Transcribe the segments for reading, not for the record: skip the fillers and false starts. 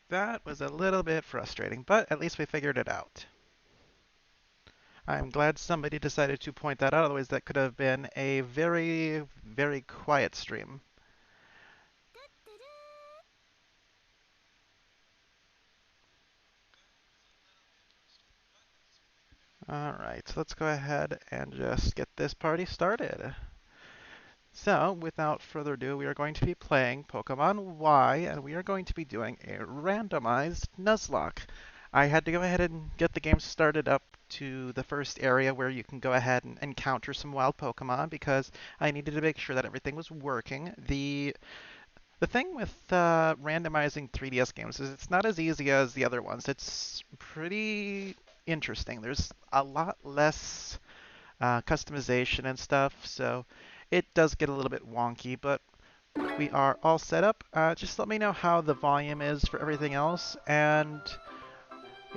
That was a little bit frustrating, but at least we figured it out. I'm glad somebody decided to point that out, otherwise that could have been a very, very quiet stream. Alright, so let's go ahead and just get this party started. So, without further ado, we are going to be playing Pokemon Y, and we are going to be doing a randomized Nuzlocke. I had to go ahead and get the game started up to the first area where you can go ahead and encounter some wild Pokemon because I needed to make sure that everything was working. The thing with randomizing 3DS games is it's not as easy as the other ones. It's pretty interesting. There's a lot less customization and stuff, so it does get a little bit wonky, but we are all set up. Just let me know how the volume is for everything else, and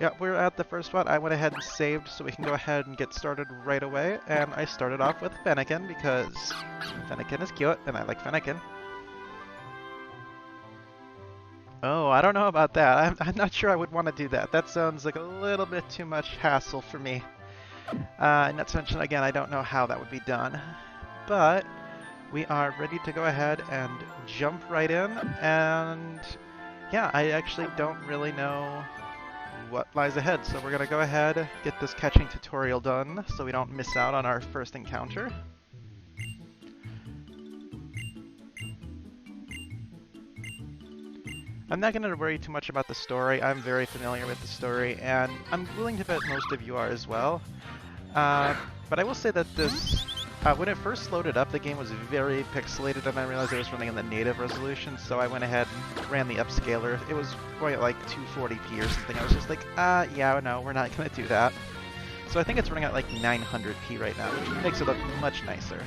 yeah, we're at the first one. I went ahead and saved so we can go ahead and get started right away, and I started off with Fennekin because Fennekin is cute, and I like Fennekin. Oh, I don't know about that. I'm not sure I would want to do that. That sounds like a little bit too much hassle for me. And not to mention, again, I don't know how that would be done. But we are ready to go ahead and jump right in. And yeah, I actually don't really know what lies ahead. So we're going to go ahead, get this catching tutorial done so we don't miss out on our first encounter. I'm not going to worry too much about the story. I'm very familiar with the story, and I'm willing to bet most of you are as well. But I will say that this, when it first loaded up, the game was very pixelated, and I realized it was running in the native resolution, so I went ahead and ran the upscaler. It was going at like 240p or something. I was just like, yeah, no, we're not going to do that. So I think it's running at like 900p right now, which makes it look much nicer.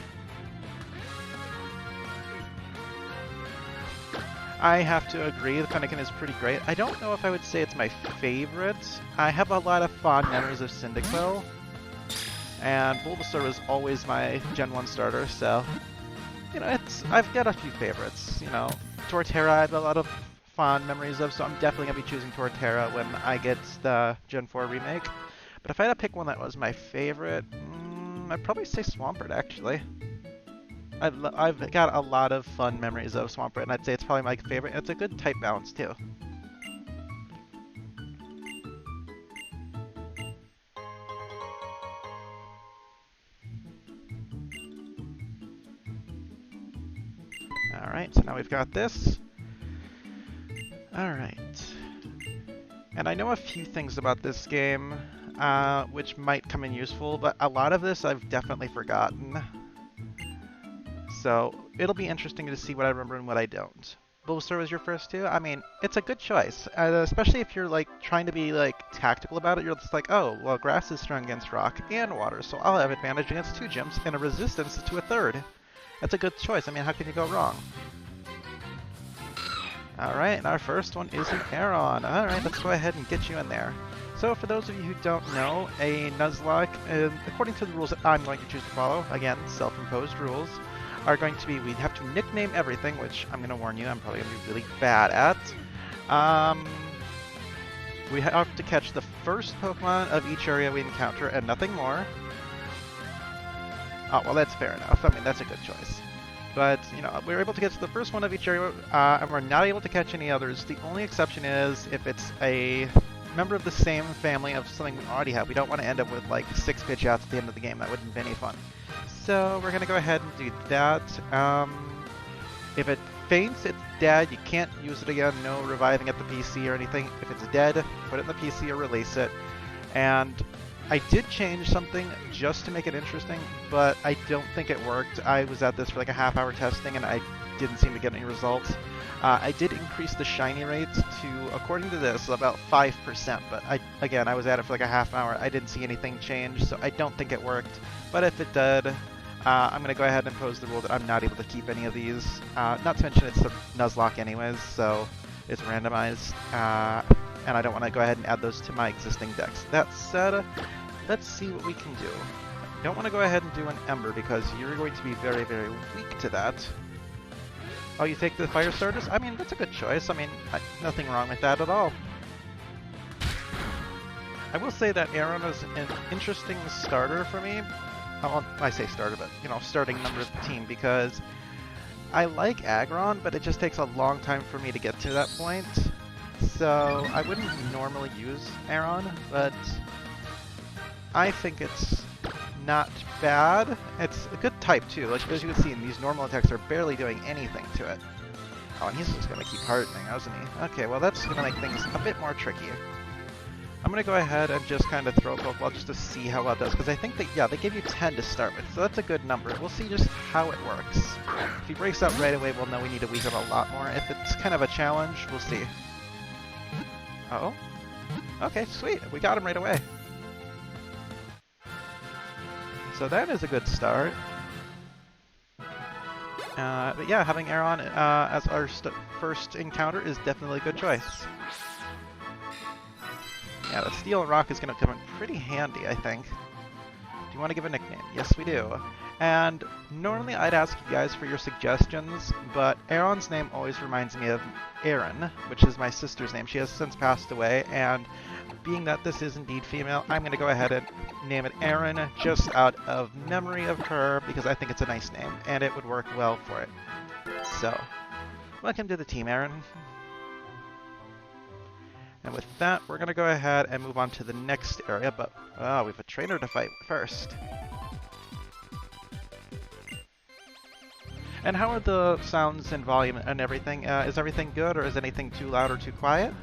I have to agree, the Fennekin is pretty great. I don't know if I would say it's my favorite. I have a lot of fond memories of Cyndaquil, and Bulbasaur was always my Gen 1 starter, so, you know, I've got a few favorites. You know, Torterra I have a lot of fond memories of, so I'm definitely going to be choosing Torterra when I get the Gen 4 remake. But if I had to pick one that was my favorite, I'd probably say Swampert, actually. I've got a lot of fun memories of Swampert, and I'd say it's probably my favorite. It's a good type balance, too. Alright, so now we've got this. Alright. And I know a few things about this game, which might come in useful, but a lot of this I've definitely forgotten. So it'll be interesting to see what I remember and what I don't. Bulbasaur was your first too? I mean, it's a good choice, especially if you're like trying to be like tactical about it. You're just like, oh, well, grass is strong against rock and water, so I'll have advantage against 2 gyms and a resistance to a 3rd. That's a good choice. I mean, how can you go wrong? Alright, and our first one is an Aeron. Alright, let's go ahead and get you in there. So for those of you who don't know, a Nuzlocke, according to the rules that I'm going to choose to follow, again, self-imposed rules, are going to be, we have to nickname everything, which I'm going to warn you, I'm probably going to be really bad at. We have to catch the first Pokemon of each area we encounter and nothing more. Oh, well, that's fair enough. I mean, that's a good choice. But, you know, we're able to catch the first one of each area, and we're not able to catch any others. The only exception is if it's a member of the same family of something we already have. We don't want to end up with, like, 6 pitch outs at the end of the game. That wouldn't be any fun. So we're going to go ahead and do that. If it faints, it's dead. You can't use it again. No reviving at the PC or anything. If it's dead, put it in the PC or release it. And I did change something just to make it interesting, but I don't think it worked. I was at this for like a half-hour testing, and I didn't seem to get any results. I did increase the shiny rates to, according to this, about 5%, but again, I was at it for like a half hour. I didn't see anything change, so I don't think it worked. But if it did, I'm going to go ahead and impose the rule that I'm not able to keep any of these. Not to mention it's a Nuzlocke anyways, so it's randomized, and I don't want to go ahead and add those to my existing decks. That said, let's see what we can do. I don't want to go ahead and do an Ember because you're going to be very, very weak to that. Oh, you take the fire starters? I mean, that's a good choice. I mean, nothing wrong with that at all. I will say that Aaron is an interesting starter for me. Well, I say starter, but, you know, starting member of the team, because I like Aggron, but it just takes a long time for me to get to that point. So I wouldn't normally use Aaron, but I think it's not bad. It's a good type too. Like, as you can see, these normal attacks are barely doing anything to it. Oh, and he's just gonna keep hardening, isn't he? Okay, well that's gonna make things a bit more tricky. I'm gonna go ahead and just kind of throw a Pokeball just to see how well it does, because I think that, yeah, they give you 10 to start with, so that's a good number. We'll see just how it works. If he breaks out right away, we'll know we need to weaken a lot more. If it's kind of a challenge, we'll see. Uh-oh. Okay, sweet. We got him right away. So that is a good start. But yeah, having Aaron as our first encounter is definitely a good choice. Yeah, the Steel and Rock is going to come in pretty handy, I think. Do you want to give a nickname? Yes, we do. And normally I'd ask you guys for your suggestions, but Aaron's name always reminds me of Erin, which is my sister's name. She has since passed away, and being that this is indeed female, I'm going to go ahead and name it Erin just out of memory of her, because I think it's a nice name, and it would work well for it. So, welcome to the team, Erin. And with that, we're going to go ahead and move on to the next area, but we have a trainer to fight first. And how are the sounds and volume and everything? Is everything good, or is anything too loud or too quiet?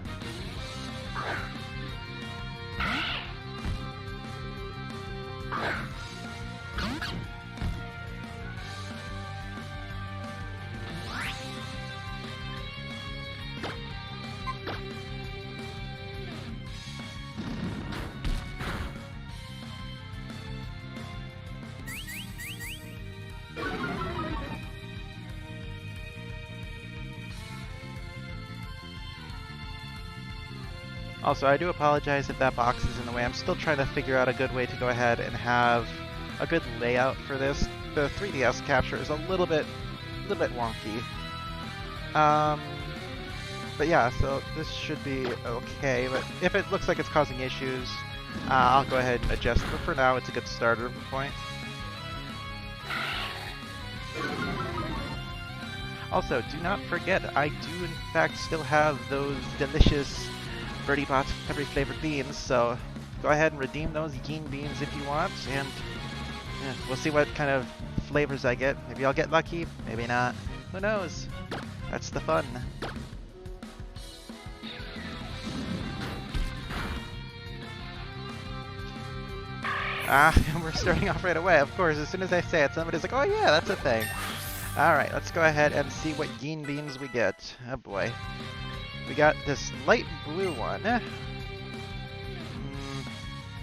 Also, I do apologize if that box is in the way. I'm still trying to figure out a good way to go ahead and have a good layout for this. The 3DS capture is a little bit wonky. But yeah, so this should be okay. But if it looks like it's causing issues, I'll go ahead and adjust. But for now, it's a good starter point. Also, do not forget, I do in fact still have those delicious Birdie Bots every flavored beans, so go ahead and redeem those Yeen beans if you want, and yeah, we'll see what kind of flavors I get. Maybe I'll get lucky, maybe not. Who knows? That's the fun. And we're starting off right away. Of course, as soon as I say it, somebody's like, oh yeah, that's a thing. Alright, let's go ahead and see what Yeen beans we get. Oh boy. We got this light blue one.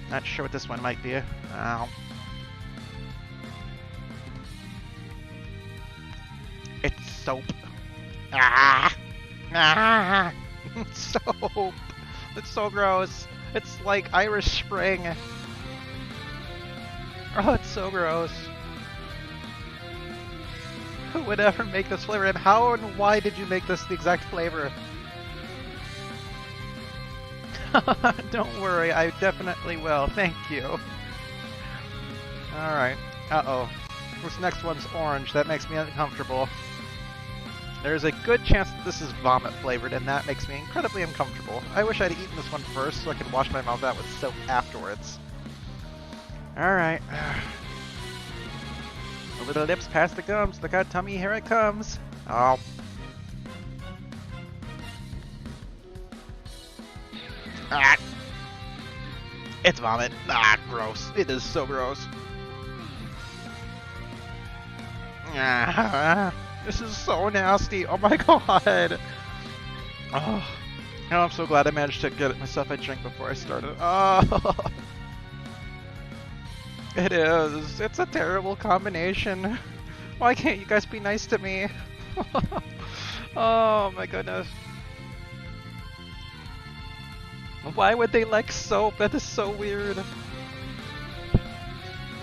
Not sure what this one might be. Ow. It's soap. Ah! Ah! Soap! It's so gross. It's like Irish Spring. Oh, it's so gross. Who would ever make this flavor? And how and why did you make this the exact flavor? Don't worry, I definitely will. Thank you. Alright. Uh-oh. This next one's orange. That makes me uncomfortable. There's a good chance that this is vomit flavored, and that makes me incredibly uncomfortable. I wish I'd eaten this one first so I could wash my mouth out with soap afterwards. Alright. Over the lips, past the gums. Look out, tummy, here it comes. Oh. Ah. It's vomit. Ah, gross. It is so gross. Ah, this is so nasty. Oh my god. Oh, I'm so glad I managed to get myself a drink before I started. Oh. It is. It's a terrible combination. Why can't you guys be nice to me? Oh my goodness. Why would they like soap? That is so weird.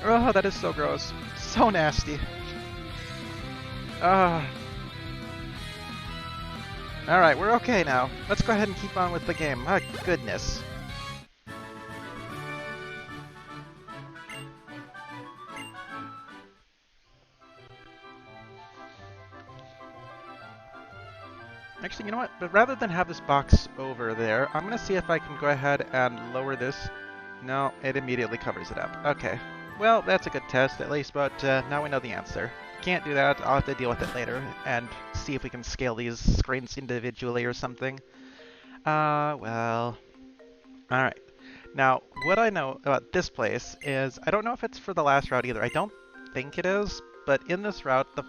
Oh, that is so gross. So nasty. Ah. Alright, we're okay now. Let's go ahead and keep on with the game. My goodness. Actually, you know what? But rather than have this box over there, I'm going to see if I can go ahead and lower this. No, it immediately covers it up. Okay. Well, that's a good test at least, but now we know the answer. Can't do that. I'll have to deal with it later and see if we can scale these screens individually or something. Well... Alright. Now, what I know about this place is, I don't know if it's for the last route either. I don't think it is, but in this route, the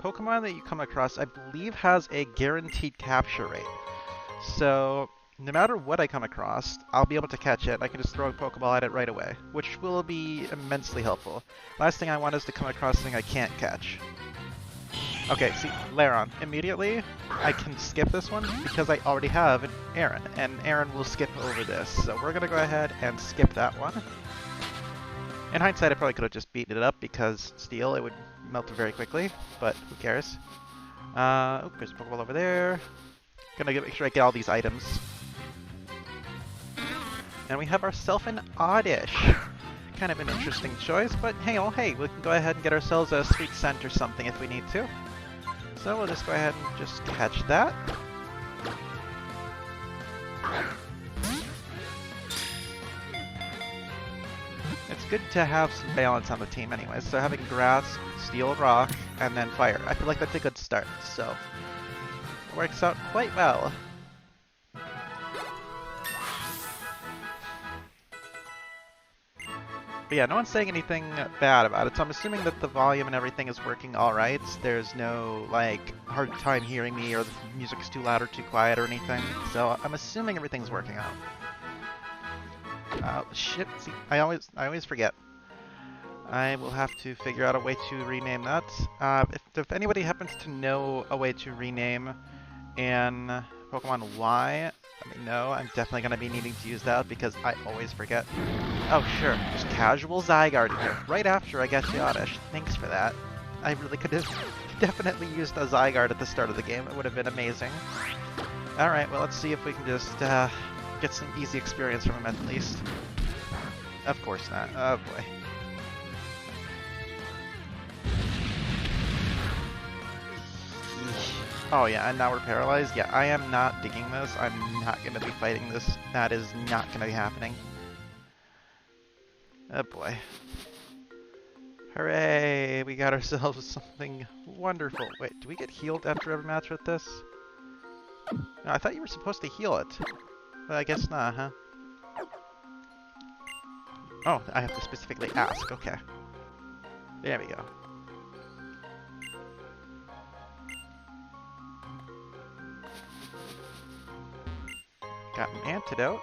Pokemon that you come across, I believe, has a guaranteed capture rate. So, no matter what I come across, I'll be able to catch it. I can just throw a Pokeball at it right away, which will be immensely helpful. Last thing I want is to come across something I can't catch. Okay, see, Lairon. Immediately, I can skip this one because I already have an Aaron, and Aaron will skip over this. So we're going to go ahead and skip that one. In hindsight, I probably could have just beaten it up because steel, it would melt very quickly, but who cares? Oh, there's a Pokeball over there. Gonna make sure I get all these items. And we have ourselves an Oddish. Kind of an interesting choice, but hey, oh hey, we can go ahead and get ourselves a Sweet Scent or something if we need to. So we'll just go ahead and just catch that. It's good to have some balance on the team anyway, so having grass, steel, rock, and then fire. I feel like that's a good start, so it works out quite well. But yeah, no one's saying anything bad about it, so I'm assuming that the volume and everything is working alright. There's no, like, hard time hearing me or the music's too loud or too quiet or anything. So I'm assuming everything's working out. Shit, see, I always forget. I will have to figure out a way to rename that. If anybody happens to know a way to rename in Pokemon Y, let me know. I'm definitely going to be needing to use that because I always forget. Oh, sure. Just casual Zygarde here. Right after I get the Oddish. Thanks for that. I really could have definitely used a Zygarde at the start of the game. It would have been amazing. Alright, well, let's see if we can just get some easy experience from him at least. Of course not. Oh, boy. Oh yeah, and now we're paralyzed? Yeah, I am not digging this. I'm not going to be fighting this. That is not going to be happening. Oh boy. Hooray! We got ourselves something wonderful. Wait, do we get healed after every match with this? No, I thought you were supposed to heal it. But I guess not, huh? Oh, I have to specifically ask. Okay. There we go. Got an antidote.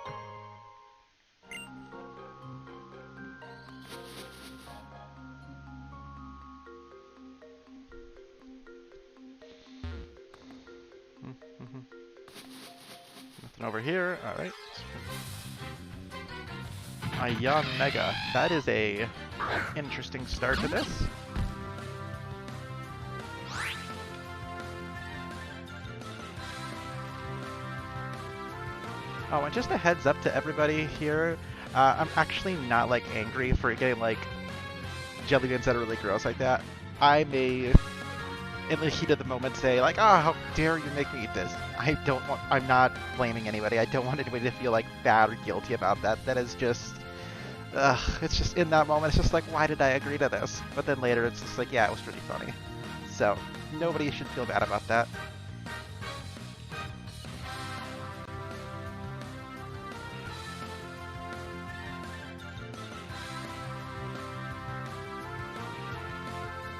Nothing over here. All right. A Yeen Mega. That is a interesting start to this. Oh, and just a heads up to everybody here, I'm actually not, like, angry for getting, like, jelly beans that are really gross like that. I may, in the heat of the moment, say, like, oh, how dare you make me eat this. I'm not blaming anybody. I don't want anybody to feel, like, bad or guilty about that. That is just, it's just, in that moment, it's just like, why did I agree to this? But then later, it's just like, yeah, it was pretty funny. So, nobody should feel bad about that.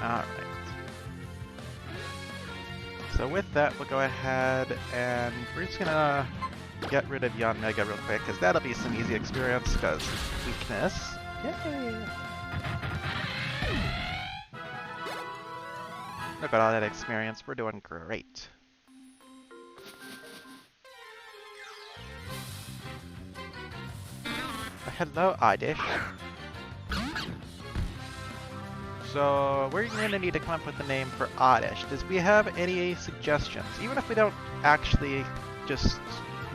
Alright. So with that, we'll go ahead and we're just gonna get rid of Yeen Mega real quick, because that'll be some easy experience, because weakness. Yay! Look at all that experience, we're doing great. Hello, Oddish. So we're going to need to come up with a name for Oddish. Does we have any suggestions? Even if we don't actually just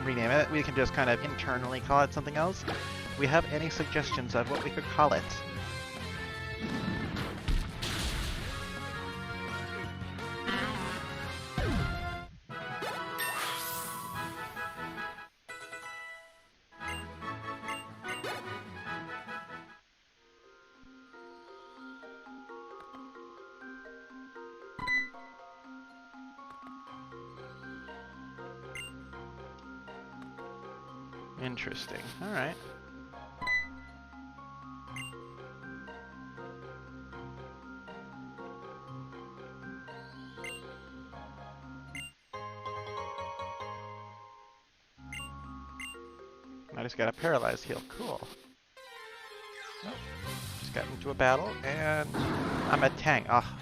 rename it, we can just kind of internally call it something else. Do we have any suggestions of what we could call it? Interesting. All right. I just got a paralyzed heal. Cool. Oh, just got into a battle, and I'm a tank. Ah,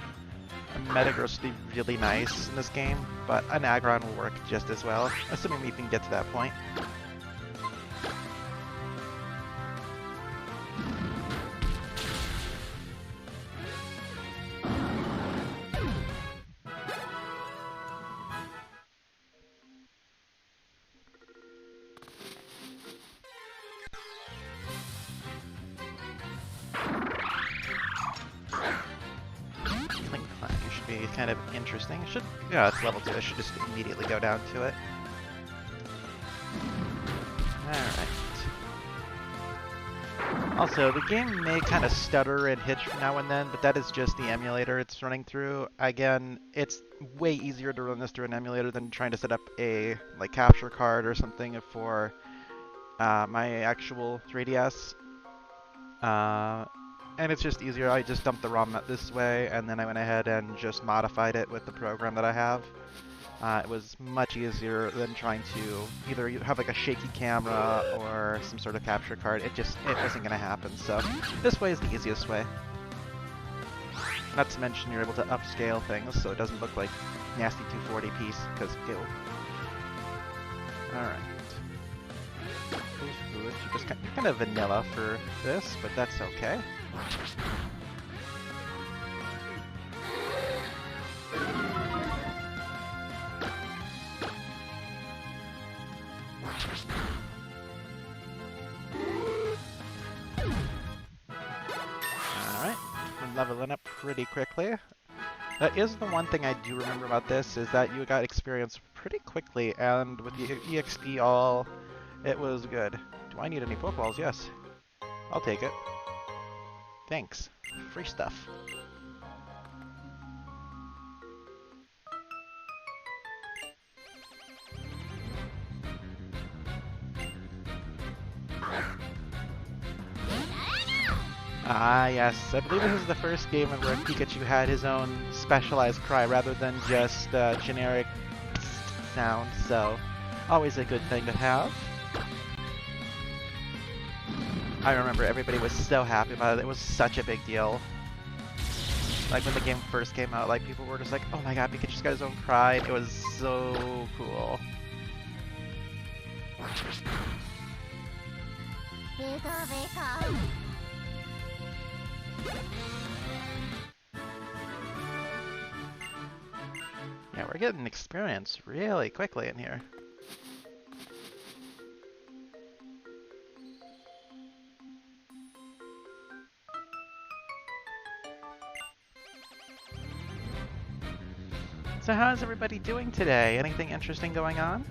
a Metagross would be really nice in this game, but an Aggron will work just as well, assuming we can get to that point. Kind of interesting. It should, yeah, it's level 2. I should just immediately go down to it. Alright. Also, the game may kind of stutter and hitch now and then, but that is just the emulator it's running through. Again, it's way easier to run this through an emulator than trying to set up a capture card or something for my actual 3DS. And it's just easier. I just dumped the ROM this way, and then I went ahead and just modified it with the program that I have. It was much easier than trying to either have like a shaky camera or some sort of capture card. It wasn't going to happen. So this way is the easiest way. Not to mention you're able to upscale things so it doesn't look like nasty 240 piece, because ew. Alright. You're kind of vanilla for this, but that's okay. Alright, we're leveling up pretty quickly. That is the one thing I do remember about this, is that you got experience pretty quickly, and with the EXP all, it was good. Do I need any Pokeballs? Yes. I'll take it. Thanks. Free stuff. Ah, yes. I believe this is the first game where Pikachu had his own specialized cry rather than just generic sound, so always a good thing to have. I remember everybody was so happy about it. It was such a big deal. Like when the game first came out, like people were just like, "Oh my god, Pikachu's got his own cry." It was so cool. Yeah, we're getting experience really quickly in here. So how's everybody doing today? Anything interesting going on?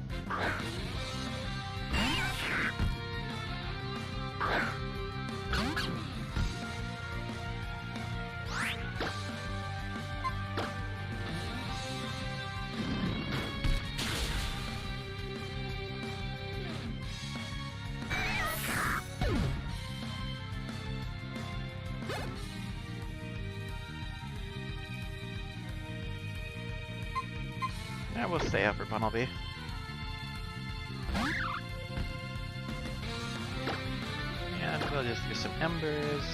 Yeah, we'll stay up for Bunnelby. And we'll just use some embers.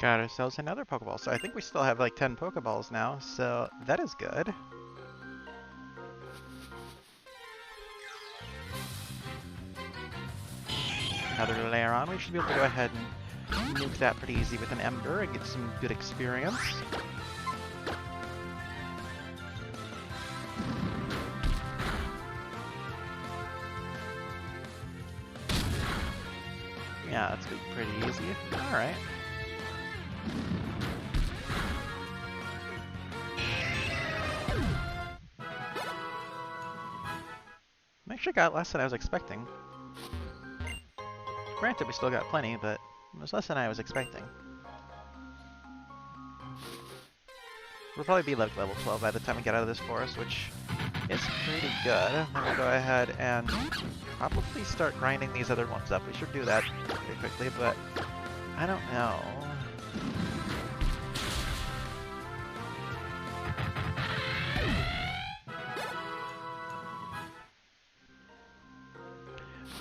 Got ourselves another Pokeball. So I think we still have like 10 Pokeballs now, so that is good. Another layer on. We should be able to go ahead and nuke that pretty easy with an Ember and get some good experience. Yeah, that's pretty easy. Alright. I actually got less than I was expecting. Granted, we still got plenty, but it was less than I was expecting. We'll probably be like level 12 by the time we get out of this forest, which is pretty good. Then we'll go ahead and probably start grinding these other ones up. We should do that pretty quickly, but I don't know.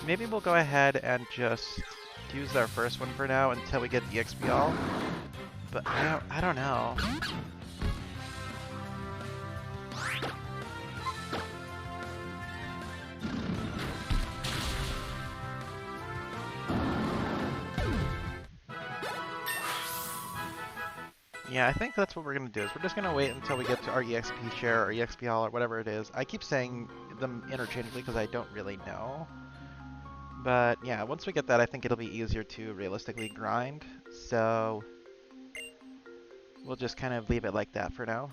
Maybe we'll go ahead and just use our first one for now until we get the XP all. But I don't know. Yeah, I think that's what we're going to do, is we're just going to wait until we get to our EXP share or EXP all or whatever it is. I keep saying them interchangeably because I don't really know. But yeah, once we get that, I think it'll be easier to realistically grind. So we'll just kind of leave it like that for now.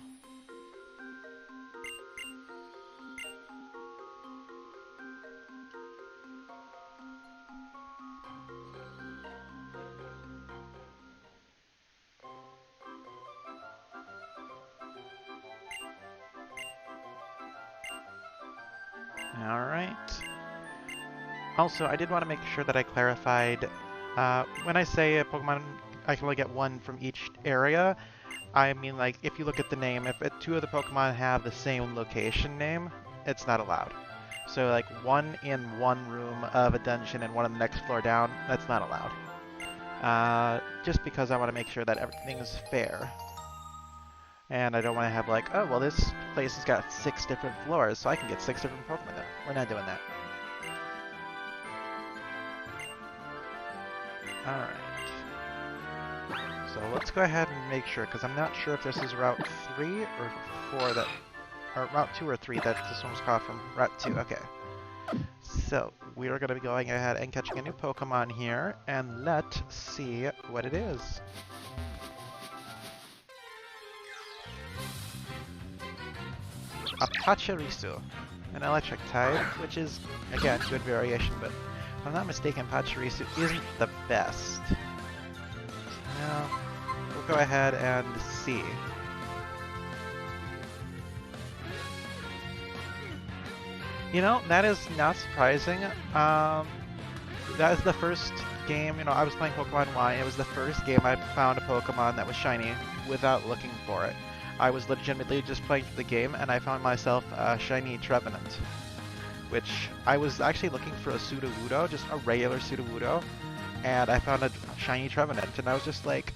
Alright. Also, I did want to make sure that I clarified, when I say a Pokemon, I can only get one from each area, I mean, like, if you look at the name, if two of the Pokemon have the same location name, it's not allowed. So, like, one in one room of a dungeon and one on the next floor down, that's not allowed. Just because I want to make sure that everything's fair. And I don't want to have like, oh, well, this place has got 6 different floors, so I can get 6 different Pokemon there. We're not doing that. Alright. So let's go ahead and make sure, because I'm not sure if this is Route 3 or 4 that... Or Route 2 or 3 that this one was caught from. Route 2, okay. So, we are going to be going ahead and catching a new Pokemon here, and let's see what it is. A Pachirisu, an electric type, which is, again, good variation, but if I'm not mistaken, Pachirisu isn't the best. Now, we'll go ahead and see. You know, that is not surprising. That is the first game, you know, I was playing Pokemon Y, it was the first game I found a Pokemon that was shiny without looking for it. I was legitimately just playing through the game, and I found myself a shiny Trevenant, which I was actually looking for a Sudowoodo, just a regular Sudowoodo, and I found a shiny Trevenant, and I was just like,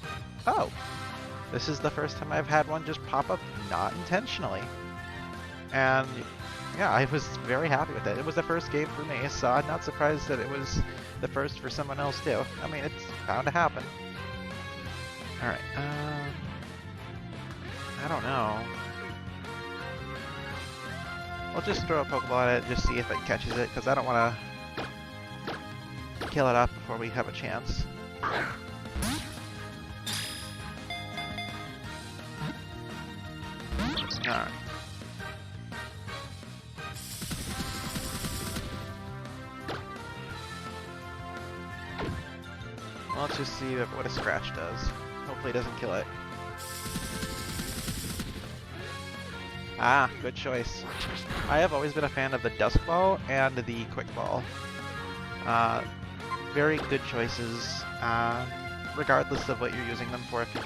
oh, this is the first time I've had one just pop up not intentionally. And yeah, I was very happy with it. It was the first game for me, so I'm not surprised that it was the first for someone else too. I mean, it's bound to happen. Alright, I don't know. We'll just throw a Pokeball at it, just see if it catches it, because I don't want to kill it off before we have a chance. Alright. Well, let's just see what a scratch does. Hopefully it doesn't kill it. Ah, good choice. I have always been a fan of the Dusk Ball and the Quick Ball. Very good choices, regardless of what you're using them for. If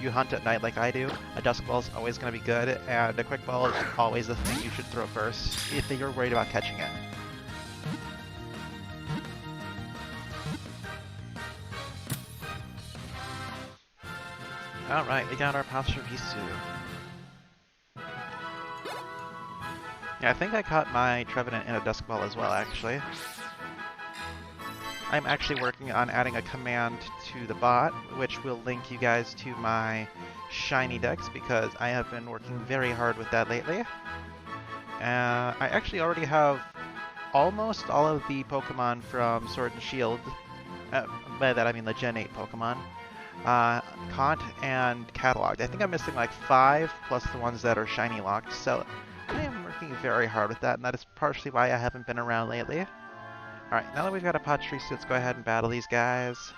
you hunt at night like I do, a Dusk Ball is always going to be good, and a Quick Ball is always the thing you should throw first if you're worried about catching it. Alright, we got our Pachirisu. Yeah, I think I caught my Trevenant in a Dusk Ball as well, actually. I'm actually working on adding a command to the bot, which will link you guys to my shiny decks, because I have been working very hard with that lately. I actually already have almost all of the Pokemon from Sword and Shield. By that I mean the Gen 8 Pokemon. Caught and cataloged. I think I'm missing like 5 plus the ones that are shiny locked, so I am working very hard with that, and that is partially why I haven't been around lately. Alright, now that we've got a Pachirisu, let's go ahead and battle these guys.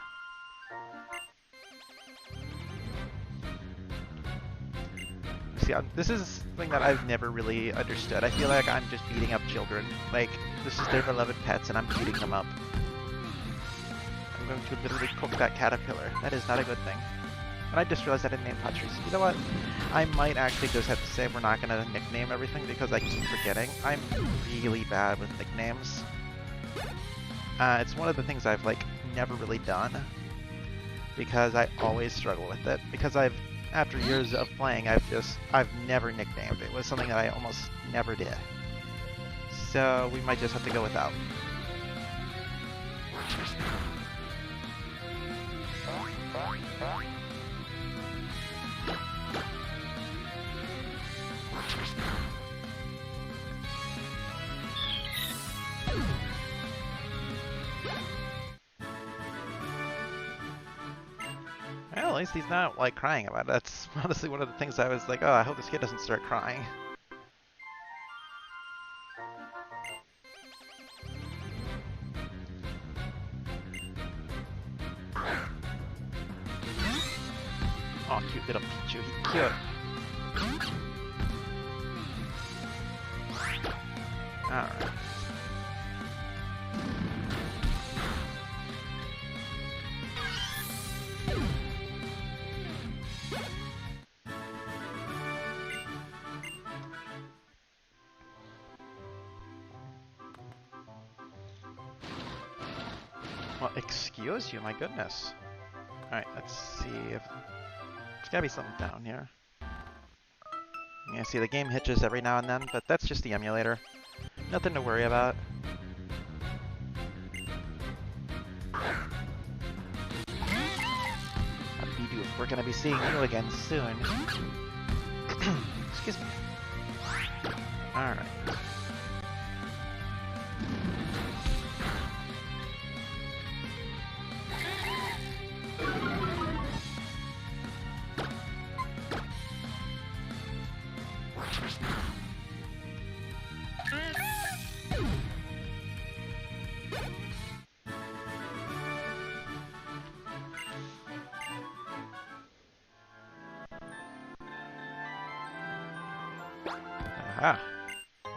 See, this is something that I've never really understood. I feel like I'm just beating up children. Like, this is their beloved pets and I'm beating them up. I'm going to literally cook that caterpillar. That is not a good thing. And I just realized I didn't name Pachirisu. You know what? I might actually just have to say we're not going to nickname everything because I keep forgetting. I'm really bad with nicknames. It's one of the things I've, like, never really done. Because I always struggle with it. Because after years of playing, I've never nicknamed. It was something that I almost never did. So we might just have to go without. Well, at least he's not, like, crying about it. That's honestly one of the things I was like, oh, I hope this kid doesn't start crying. Oh, cute little Pichu, he's cute. Alright. Well, excuse you, my goodness. Alright, let's see if... There's gotta be something down here. Yeah, see, the game hitches every now and then, but that's just the emulator. Nothing to worry about. Bidoof, we're gonna be seeing you again soon. Excuse me. Alright. Aha.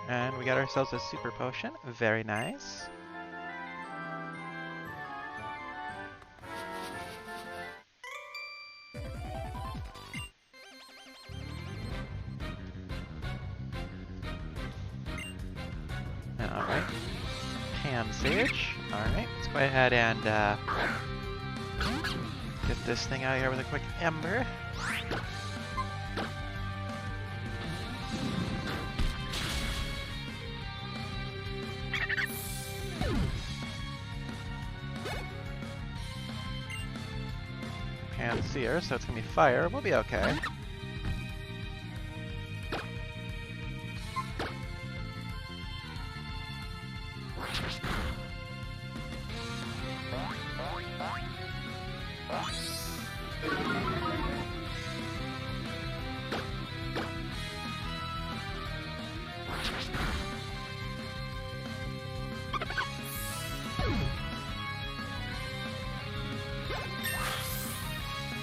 And we got ourselves a super potion. Very nice. Alright. Sage. Alright, let's go ahead and get this thing out of here with a quick ember. Panseer, so it's gonna be fire. We'll be okay.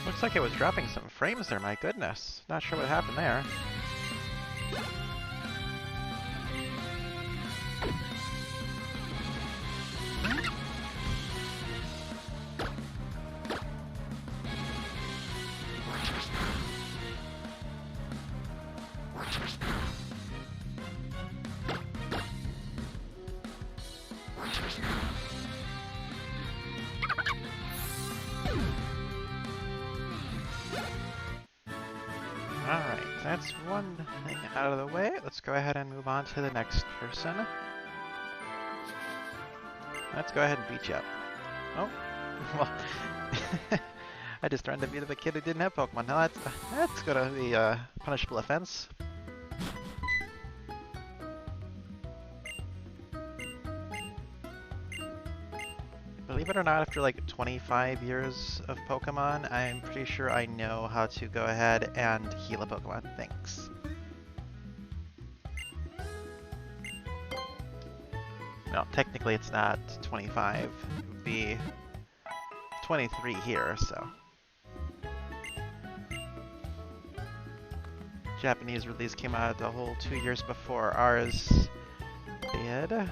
Looks like it was dropping some frames there, my goodness. Not sure what happened there. one thing out of the way. Let's go ahead and move on to the next person. Let's go ahead and beat you up. Oh, well, I just threatened to beat up a kid who didn't have Pokemon. Now that's gonna be a punishable offense. Believe it or not, after like 25 years of Pokemon, I'm pretty sure I know how to go ahead and heal a Pokemon. Thanks. No, technically it's not 25. It would be 23 here, so. Japanese release came out a whole 2 years before ours did. Do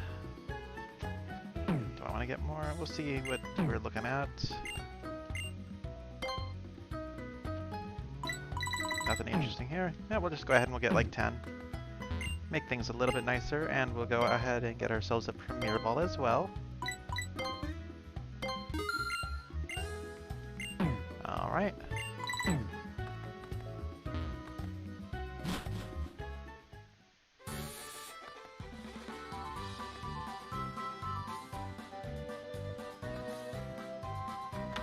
I want to get more? We'll see what we're looking at. Nothing interesting here. Yeah, we'll just go ahead and we'll get like 10. Make things a little bit nicer, and we'll go ahead and get ourselves a Premier Ball as well. Alright.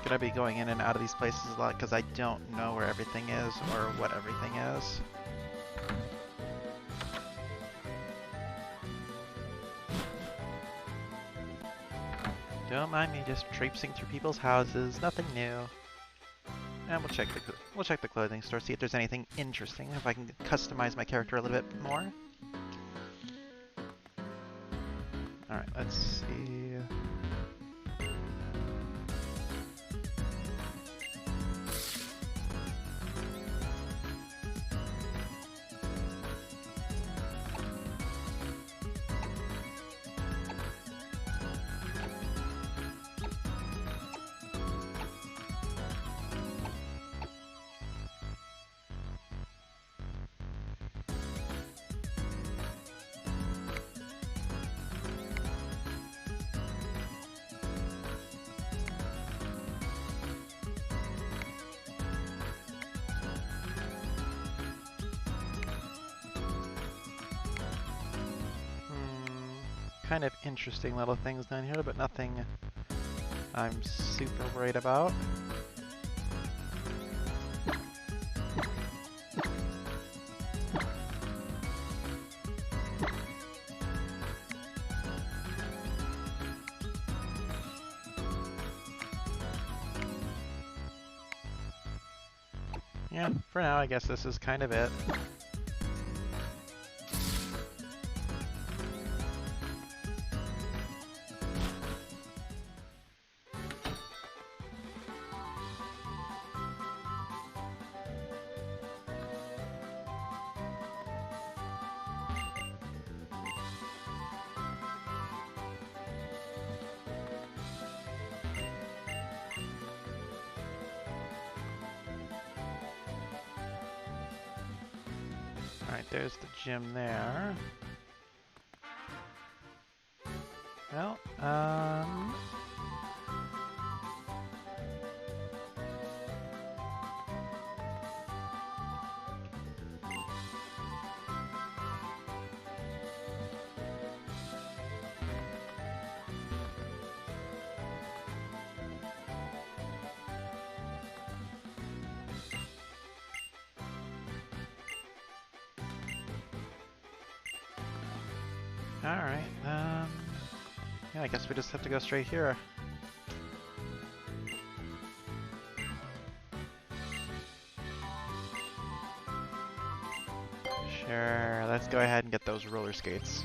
Gonna be going in and out of these places a lot because I don't know where everything is or what everything is. Don't mind me just traipsing through people's houses, nothing new. And we'll check the clothing store, see if there's anything interesting, if I can customize my character a little bit more. Alright, let's see. Kind of interesting little things down here, but nothing I'm super worried about. Yeah, for now I guess this is kind of it. Alright, there's the gym there. Well, alright, yeah, I guess we just have to go straight here. Sure, let's go ahead and get those roller skates.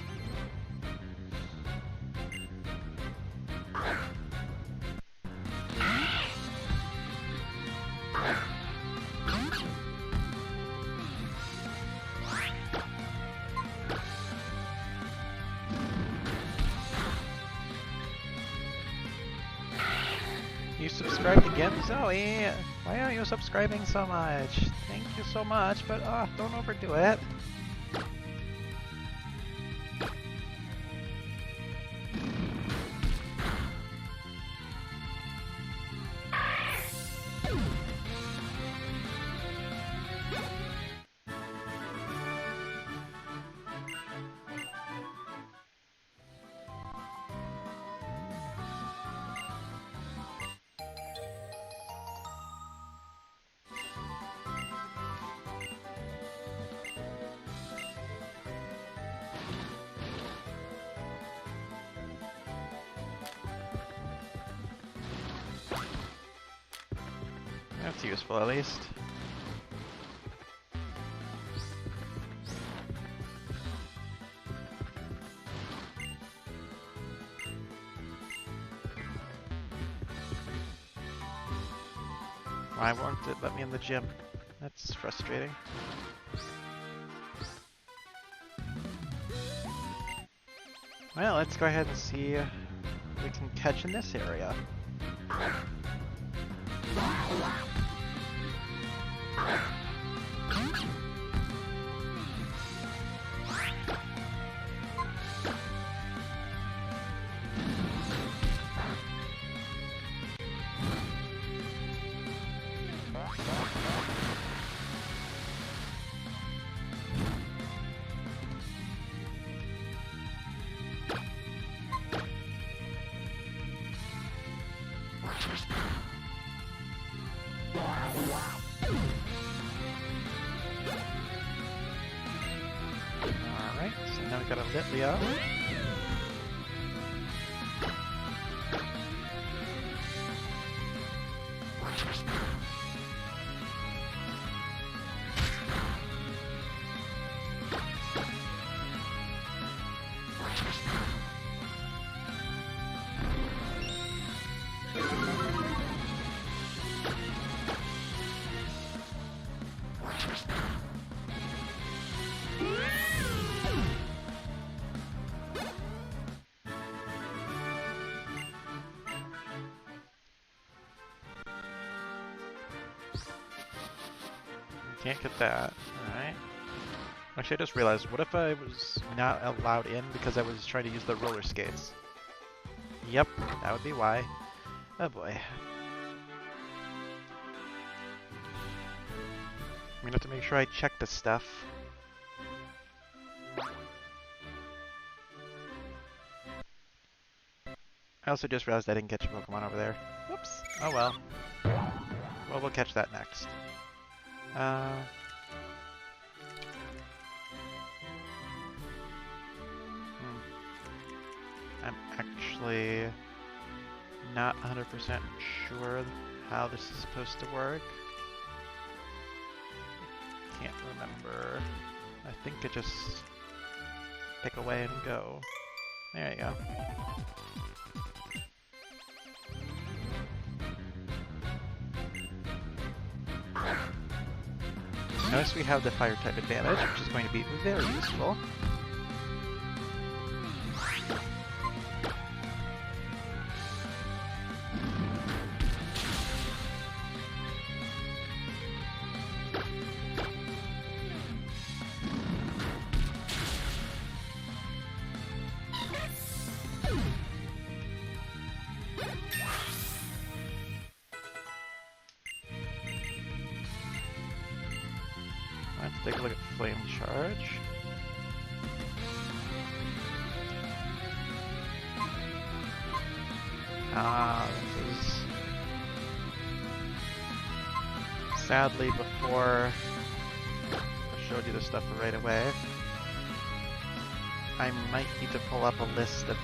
You subscribed again, Zoe? Why aren't you subscribing so much? Thank you so much, but don't overdo it. That's useful at least. Why won't it let me in the gym? That's frustrating. Well, let's go ahead and see what we can catch in this area. Alright, so now we got a Litleo. Can't get that. Alright. Actually, I just realized, what if I was not allowed in because I was trying to use the roller skates? Yep, that would be why. Oh boy. I'm gonna have to make sure I check this stuff. I also just realized I didn't catch a Pokemon over there. Whoops. Oh well. Well, we'll catch that next. I'm actually not 100% sure how this is supposed to work. Can't remember. I think it just pick away and go. There you go. Notice we have the fire type advantage, which is going to be very useful. Let's take a look at Flame Charge. This is sadly before I showed you the stuff right away. I might need to pull up a list of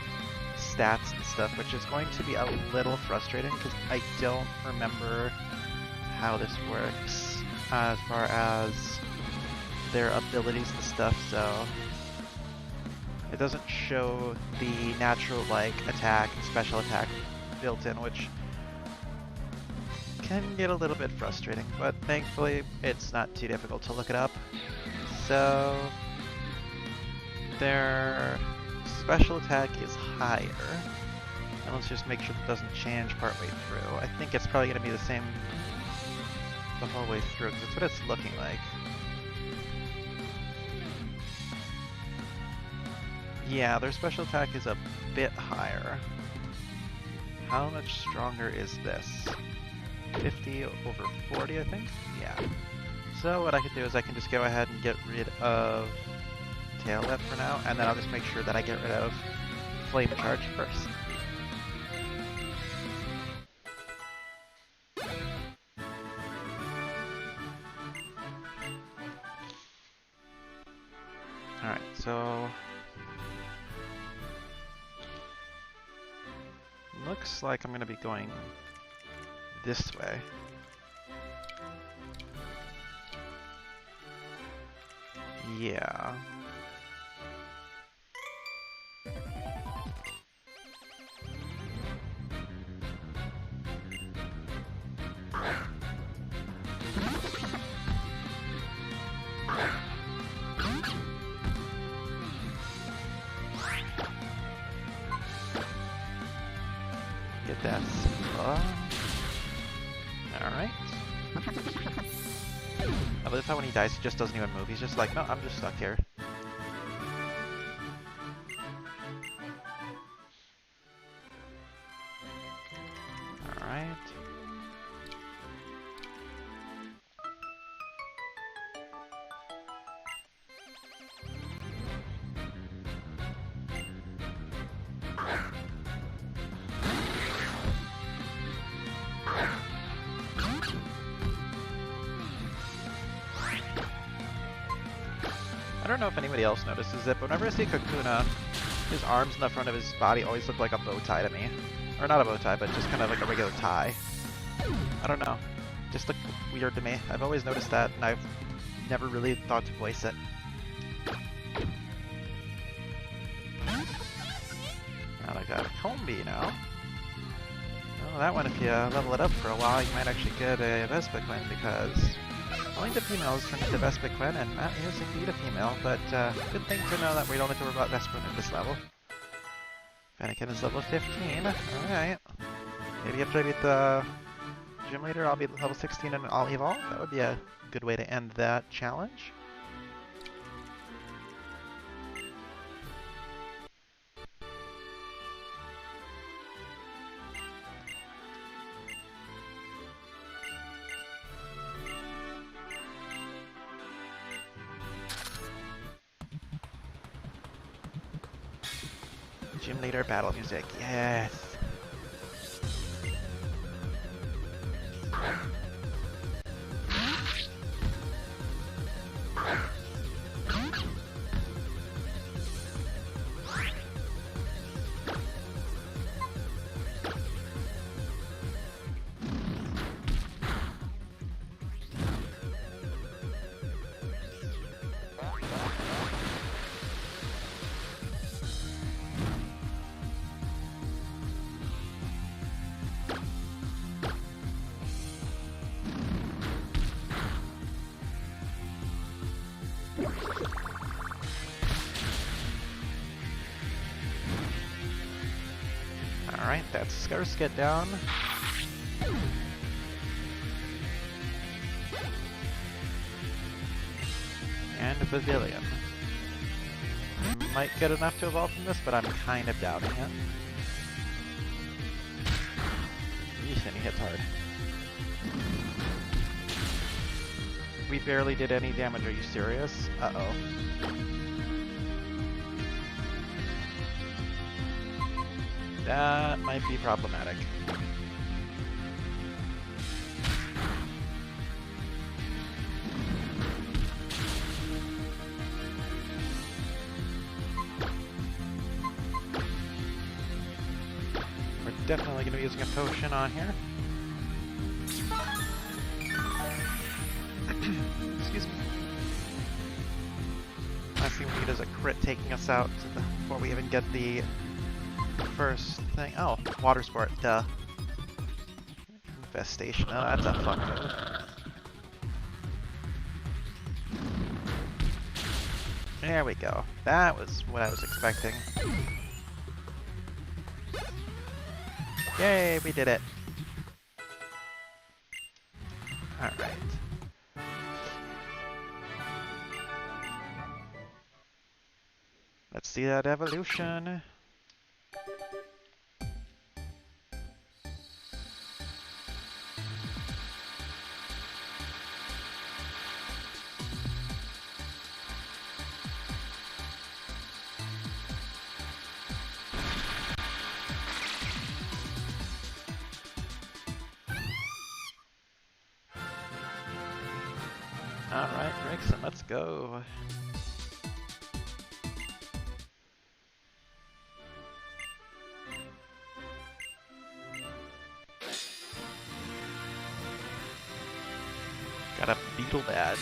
stats and stuff, which is going to be a little frustrating because I don't remember how this works as far as their abilities and stuff, so it doesn't show the natural attack and special attack built in, which can get a little bit frustrating, but thankfully it's not too difficult to look it up. So their special attack is higher, and let's just make sure it doesn't change partway through. I think it's probably going to be the same the whole way through, because that's what it's looking like. Yeah, their special attack is a bit higher. How much stronger is this? 50 over 40, I think? Yeah. So what I can do is I can just go ahead and get rid of Tail Whip for now, and then I'll just make sure that I get rid of Flame Charge first. Alright, so looks like I'm going to be going this way. Yeah. Get that slow. Alright. I love how when he dies, he just doesn't even move. He's just like, no, I'm just stuck here. Alright. I don't know if anybody else notices it, but whenever I see Kakuna, his arms in the front of his body always look like a bow tie to me. Or not a bow tie, but just kind of like a regular tie. I don't know. Just look weird to me. I've always noticed that, and I've never really thought to voice it. Now I got a Combi now. Well, that one, if you level it up for a while, you might actually get a Vespiquen, because only the females turn into Vespiquen, and that is indeed a female, but good thing to know that we don't have to worry about Vespiquen at this level. Fennekin is level 15, alright. Maybe after I beat the gym leader, I'll be level 16 and I'll evolve. That would be a good way to end that challenge. Gym leader battle music, yes! Alright, that's Scarce down. And a Pavilion. Might get enough to evolve from this, but I'm kind of doubting it. Yeesh, and he hits hard. We barely did any damage, are you serious? Uh-oh. That might be problematic. We're definitely going to be using a potion on here. Excuse me. Last thing we need is a crit taking us out before we even get the first thing. Oh, water sport, duh. Infestation, oh, that's a fuck move. There we go. That was what I was expecting. Yay, we did it. Alright. Let's see that evolution. Alright, Gregson, let's go. Got a beetle badge.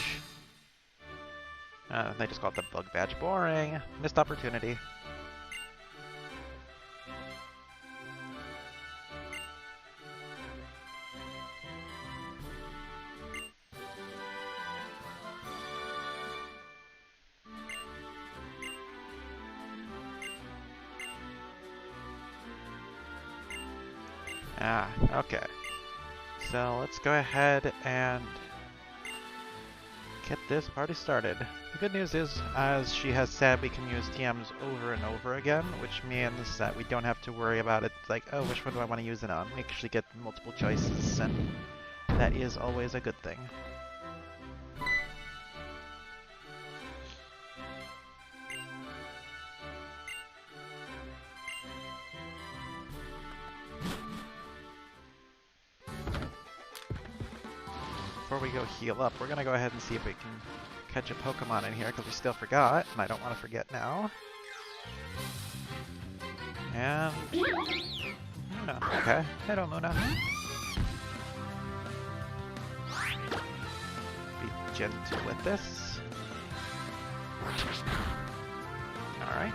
They just call it the bug badge. Boring. Missed opportunity. Okay. So let's go ahead and get this party started. The good news is, as she has said, we can use TMs over and over again, which means that we don't have to worry about it like, oh, which one do I want to use it on? We actually get multiple choices, and that is always a good thing. Before we go heal up, we're gonna go ahead and see if we can catch a Pokemon in here, because we still forgot, and I don't want to forget now. And... Muna. Okay. Hello, Muna. Be gentle with this. Alright.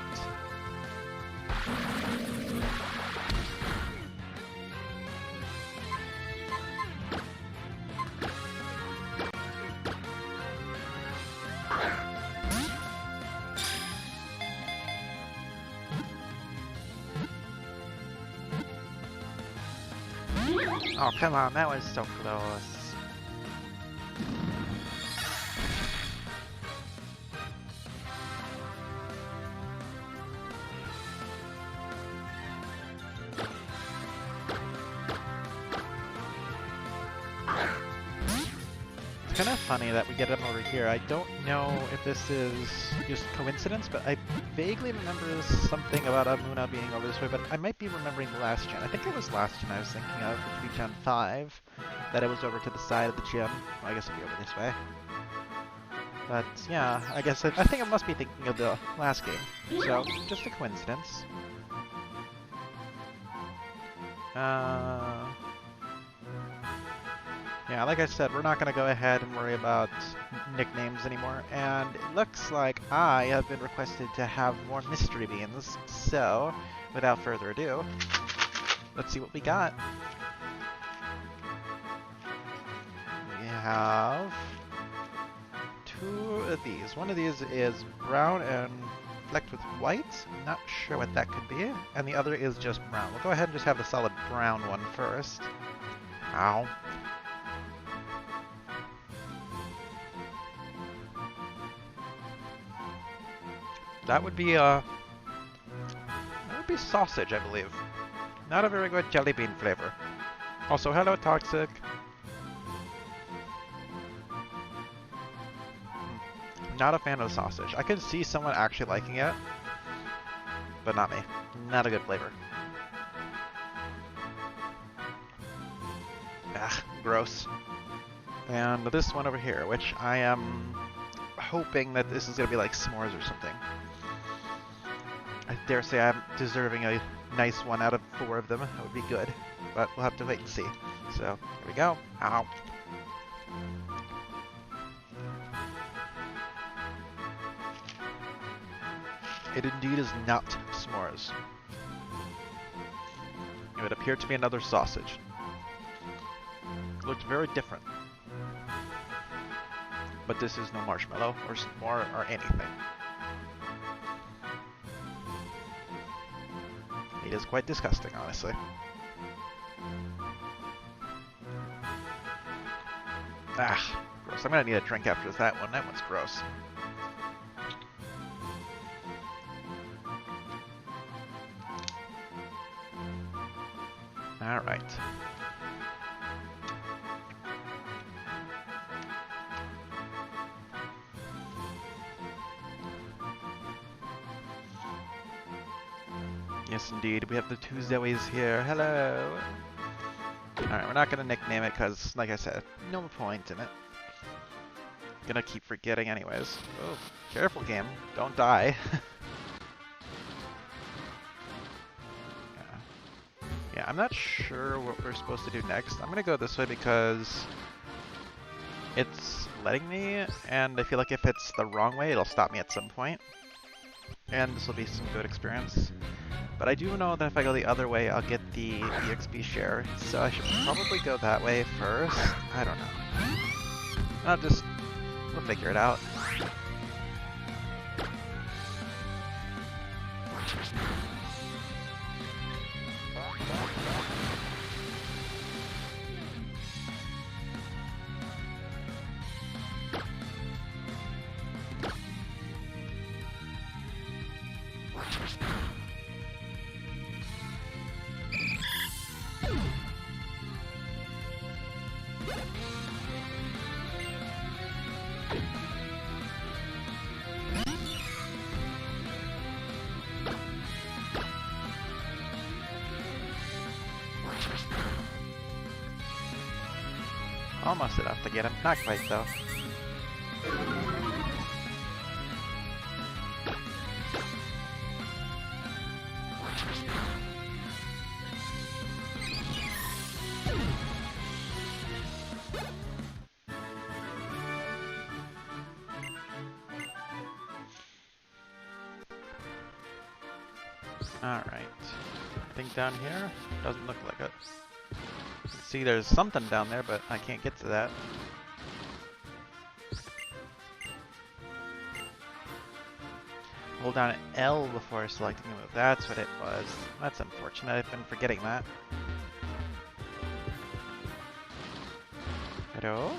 Oh, come on, that was so close. It's kind of funny that we get him over here. I don't know if this is just coincidence, but I vaguely remember something about Amuna being over this way, but I might be remembering the last gen. I think it was last gen I was thinking of, which would be Gen 5, that it was over to the side of the gym. Well, I guess it'd be over this way. But yeah, I guess I think I must be thinking of the last game. So, just a coincidence. Yeah, like I said, we're not going to go ahead and worry about nicknames anymore, and it looks like I have been requested to have more mystery beans, so without further ado, let's see what we got. We have 2 of these. One of these is brown and flecked with white. I'm not sure what that could be. And the other is just brown. We'll go ahead and just have the solid brown one first. Ow. That would be sausage, I believe. Not a very good jelly bean flavor. Also, hello, Toxic. Not a fan of the sausage. I could see someone actually liking it, but not me. Not a good flavor. Ah, gross. And this one over here, which I am hoping that this is going to be like s'mores or something. I dare say I'm deserving a nice one out of 4 of them. That would be good, but we'll have to wait and see. So, here we go. Ow. It indeed is not s'mores. It would appear to be another sausage. It looked very different. But this is no marshmallow or s'more or anything. It is quite disgusting, honestly. Ah, gross. I'm gonna need a drink after that one. That one's gross. Alright. Yes, indeed. We have the 2 Zoes here. Hello! Alright, we're not gonna nickname it because, like I said, no point in it. Gonna keep forgetting anyways. Oh, careful game. Don't die. Yeah, I'm not sure what we're supposed to do next. I'm gonna go this way because it's letting me, and I feel like if it's the wrong way, it'll stop me at some point. And this will be some good experience. But I do know that if I go the other way, I'll get the EXP share, so I should probably go that way first. I don't know. We'll figure it out. Almost enough to get him. Not quite, though. Alright. Anything down here? Doesn't look like it. See, there's something down there, but I can't get to that. Hold down L before selecting a move. That's what it was. That's unfortunate. I've been forgetting that. Hello?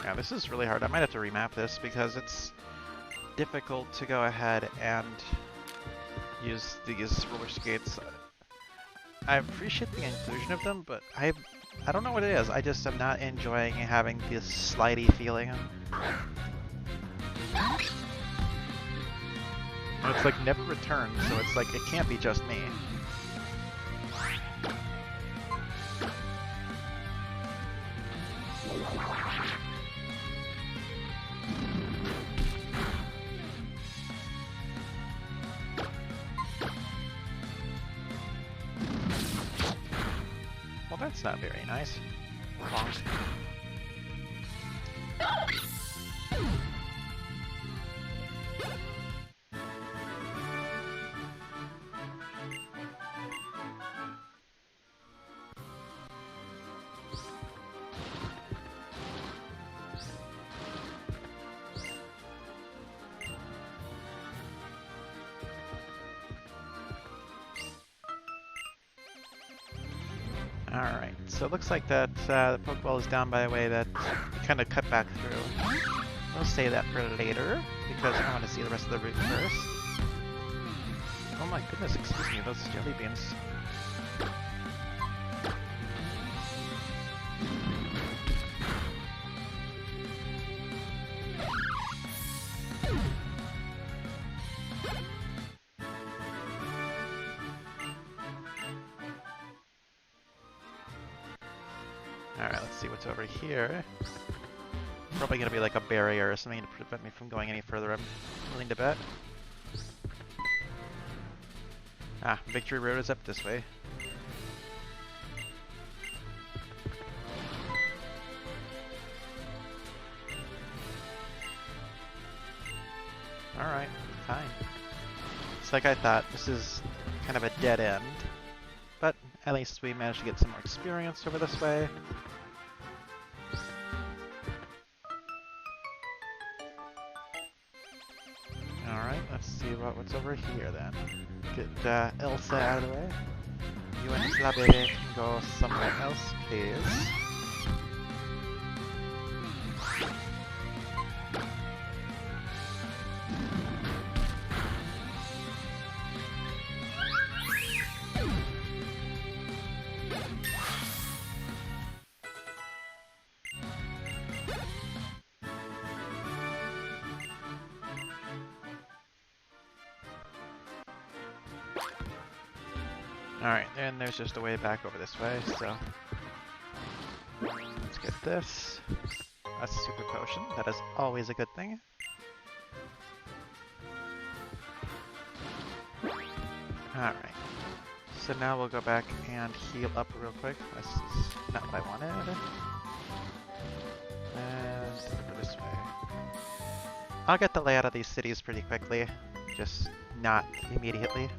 Yeah, this is really hard. I might have to remap this because it's difficult to go ahead and use these roller skates. I appreciate the inclusion of them, but I don't know what it is. I just am not enjoying having this slidey feeling. And it's like never returns, so it's like it can't be just me. Well, that's not very nice. Bonk. Alright, so it looks like that the Pokeball is down by a way that kind of cut back through. We'll save that for later, because I want to see the rest of the route first. Oh my goodness, excuse me, those jelly beans. Alright, let's see what's over here. Probably gonna be like a barrier or something to prevent me from going any further, I'm willing to bet. Ah, Victory Road is up this way. Alright, fine. It's like I thought, this is kind of a dead end. But at least we managed to get some more experience over this way. Alright, let's see what's over here then. Get Elsa out of the way. You and Slabby can go somewhere else, please. Alright, and there's just a way back over this way, so let's get this. That's a super potion. That is always a good thing. Alright. So now we'll go back and heal up real quick. That's not what I wanted. And over this way. I'll get the layout of these cities pretty quickly, just not immediately.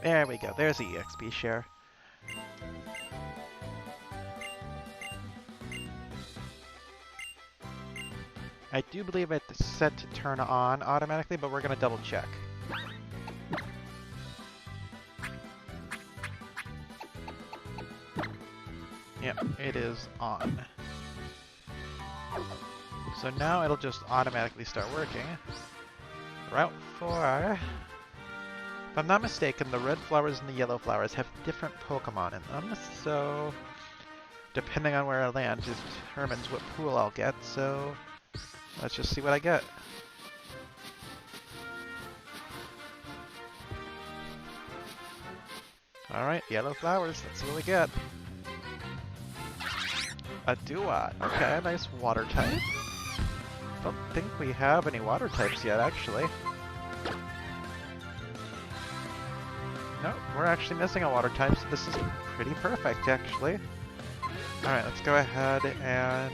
There we go, there's the EXP share. I do believe it's set to turn on automatically, but we're going to double check. Yep, it is on. So now it'll just automatically start working. Route 4. If I'm not mistaken, the red flowers and the yellow flowers have different Pokemon in them, so depending on where I land determines what pool I'll get, so let's just see what I get. Alright, yellow flowers, let's see what we get. A Duat, okay, nice water type. Don't think we have any water types yet, actually. No, we're actually missing a water type, so this is pretty perfect, actually. Alright, let's go ahead and...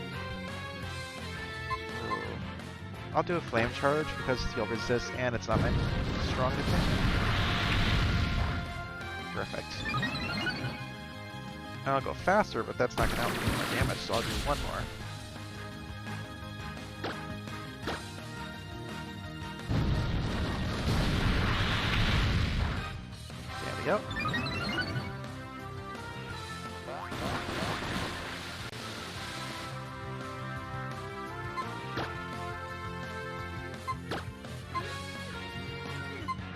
Ooh. I'll do a flame charge because he'll resist and it's not my strongest thing. Perfect. And I'll go faster, but that's not going to help me with my damage, so I'll do one more. Yep.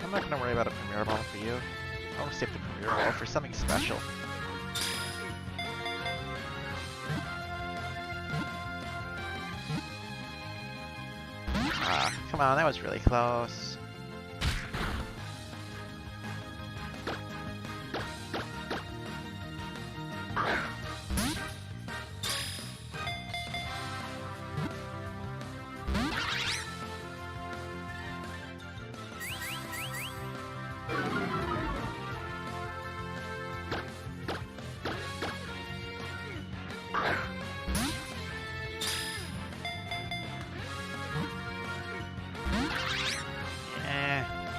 I'm not gonna worry about a Premier Ball for you. I'll save the Premier Ball for something special. Ah, come on, that was really close.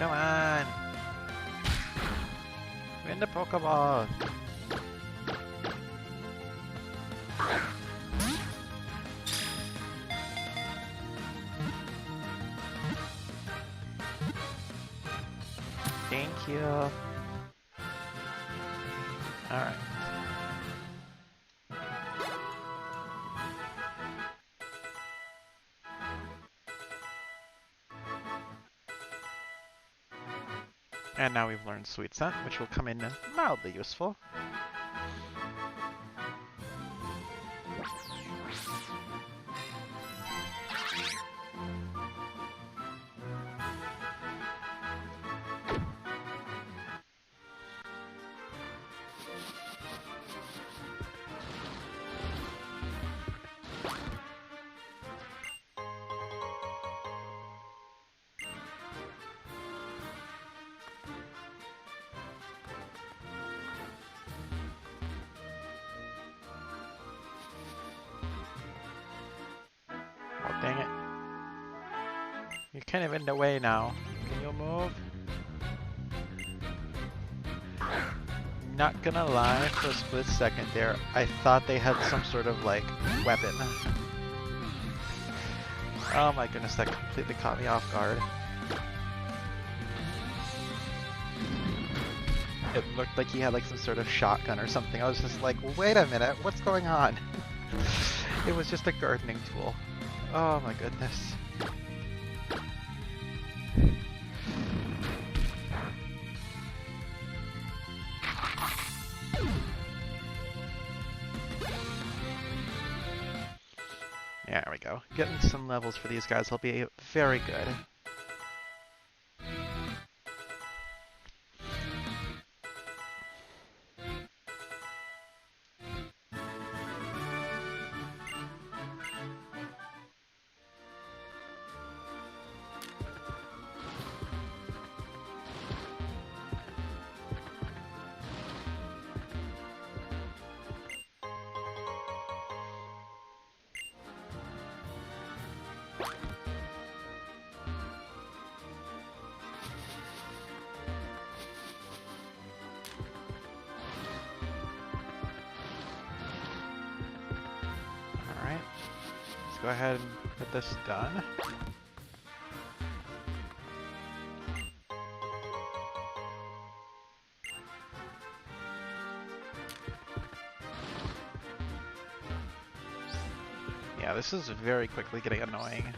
Come on! Win the Pokeball! Thank you! Alright. And now we've learned Sweet Scent, which will come in mildly useful. Dang it. You're kind of in the way now. Can you move? Not gonna lie, for a split second there, I thought they had some sort of, like, weapon. Oh my goodness, that completely caught me off guard. It looked like he had, like, some sort of shotgun or something. I was just like, wait a minute, what's going on? It was just a gardening tool. Oh my goodness. There we go. Getting some levels for these guys will be very good. Go ahead and get this done. Yeah, this is very quickly getting annoying.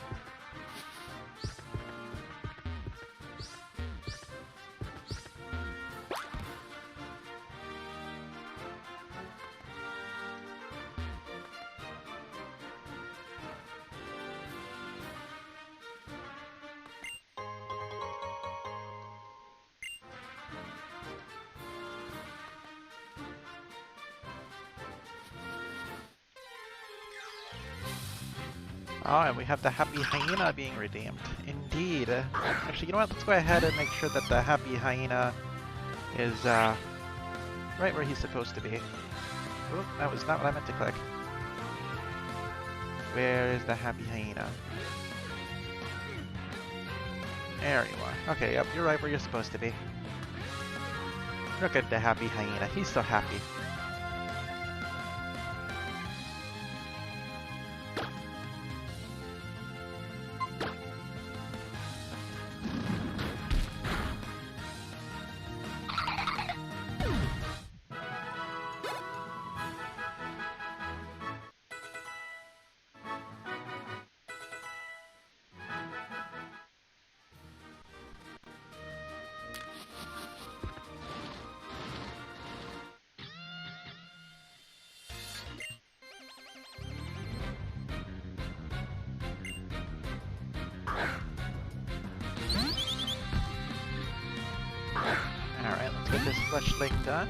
Oh, and we have the Happy Hyena being redeemed. Indeed. Actually, you know what? Let's go ahead and make sure that the Happy Hyena is right where he's supposed to be. Oh, that was not what I meant to click. Where is the Happy Hyena? There you are. Okay, yep, you're right where you're supposed to be. Look at the Happy Hyena. He's so happy. Alright, let's get this fleshling done.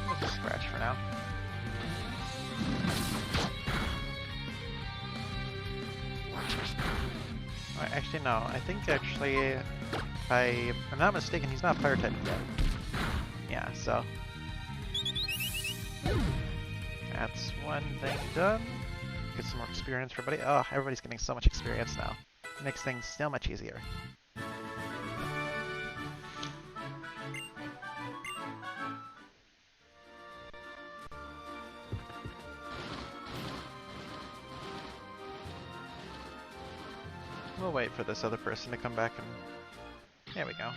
Let's just scratch for now. Alright, actually no, I think actually, if I'm not mistaken, he's not fire type yet. Yeah, so that's one thing done. Get some more experience for everybody. Oh, everybody's getting so much experience now. It makes things so much easier. We'll wait for this other person to come back and... There we go.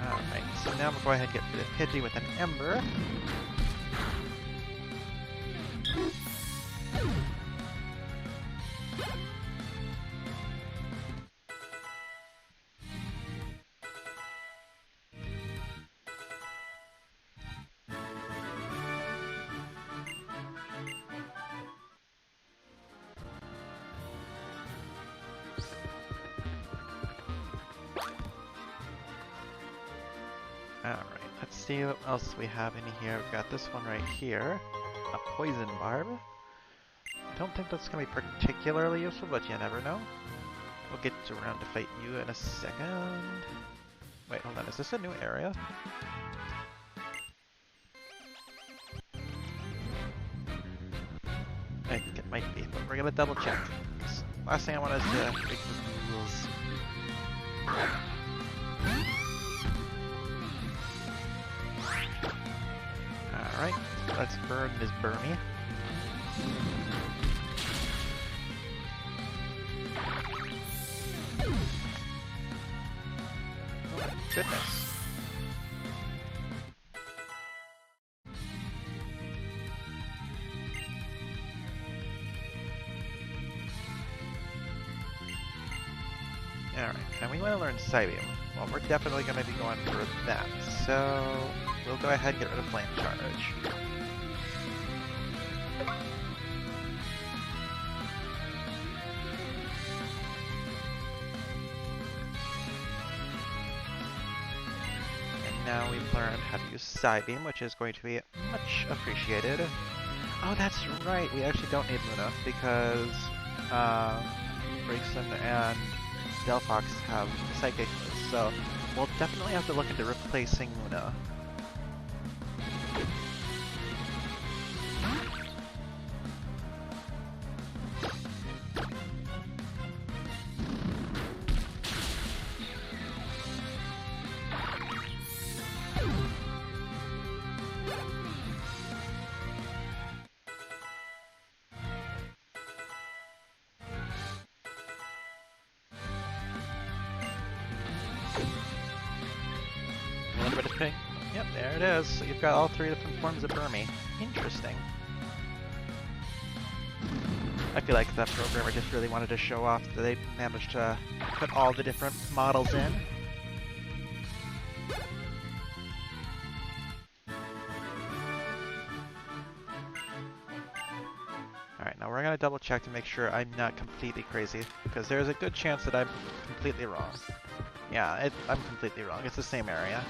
Alright, so now we'll go ahead and get rid of Pidgey with an Ember. Alright, let's see what else we have in here. We've got this one right here. A Poison Barb. I don't think that's going to be particularly useful, but you never know. We'll get around to fight you in a second. Wait, hold on. Is this a new area? I think it might be, but we're going to double check. Last thing I want is to break the rules. Alright, let's burn this Burmy. Oh my goodness. Alright, and we want to learn Psybeam. Well, we're definitely going to be going for that, so we'll go ahead and get rid of Flame Charge. Now we've learned how to use Psybeam, which is going to be much appreciated. Oh, that's right, we actually don't need Luna, because Braixen and Delphox have Psychic moves, so we'll definitely have to look into replacing Luna. A little bit of pink. Yep, there it is. So you've got all three different forms of Burmy. Interesting. I feel like that programmer just really wanted to show off that they managed to put all the different models in. Alright, now we're going to double check to make sure I'm not completely crazy, because there's a good chance that I'm completely wrong. Yeah, I'm completely wrong. It's the same area.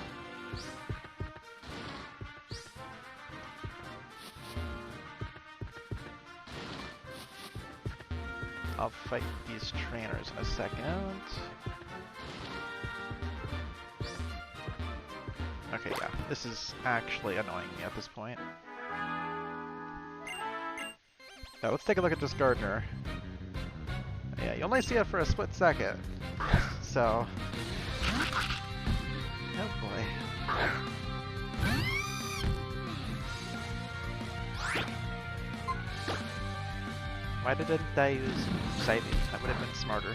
I'll fight these trainers in a second. Okay, yeah, this is actually annoying me at this point. Now let's take a look at this gardener. Yeah, you only see it for a split second. So... oh boy. Why didn't I use Psybeam? That would have been smarter.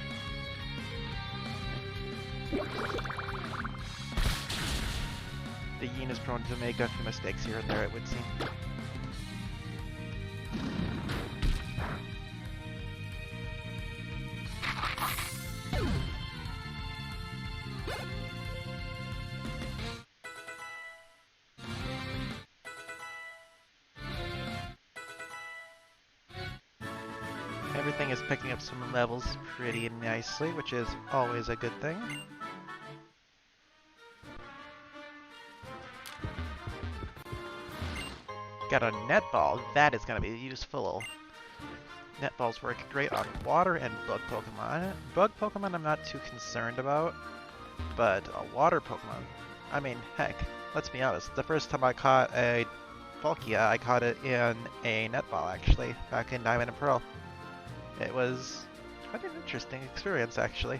The Yeen is prone to make a few mistakes here and there, it would seem. Everything is picking up some levels pretty nicely, which is always a good thing. Got a netball. That is going to be useful. Netballs work great on water and bug Pokemon. Bug Pokemon I'm not too concerned about, but a water Pokemon, I mean, heck, let's be honest. The first time I caught a Palkia, I caught it in a netball, actually, back in Diamond and Pearl. It was quite an interesting experience, actually.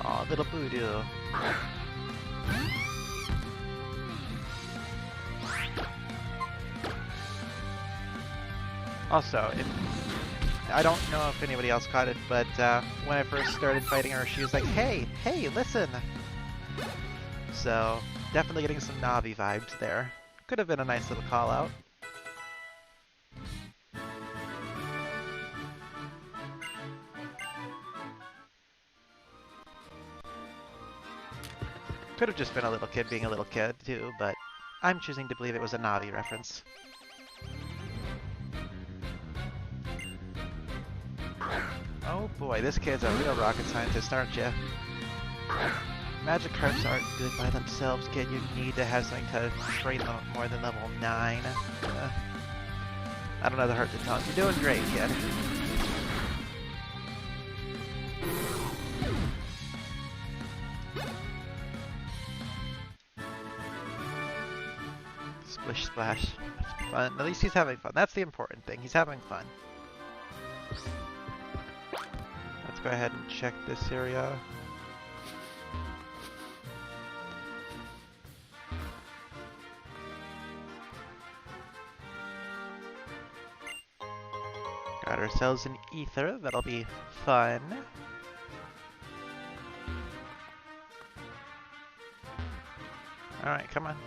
Aw, little Voodoo. Also, I don't know if anybody else caught it, but when I first started fighting her, she was like, hey, listen! So, definitely getting some Navi vibes there. Could have been a nice little call-out. Could have just been a little kid being a little kid, too, but I'm choosing to believe it was a Navi reference. Oh boy, this kid's a real rocket scientist, aren't you? Magikarps aren't good by themselves, kid. You need to have something to train them more than level 9. I don't know the heart to tell. You're doing great, kid. Splish Splash. That's fun. At least he's having fun. That's the important thing. He's having fun. Let's go ahead and check this area. Got ourselves an ether. That'll be fun. Alright, come on.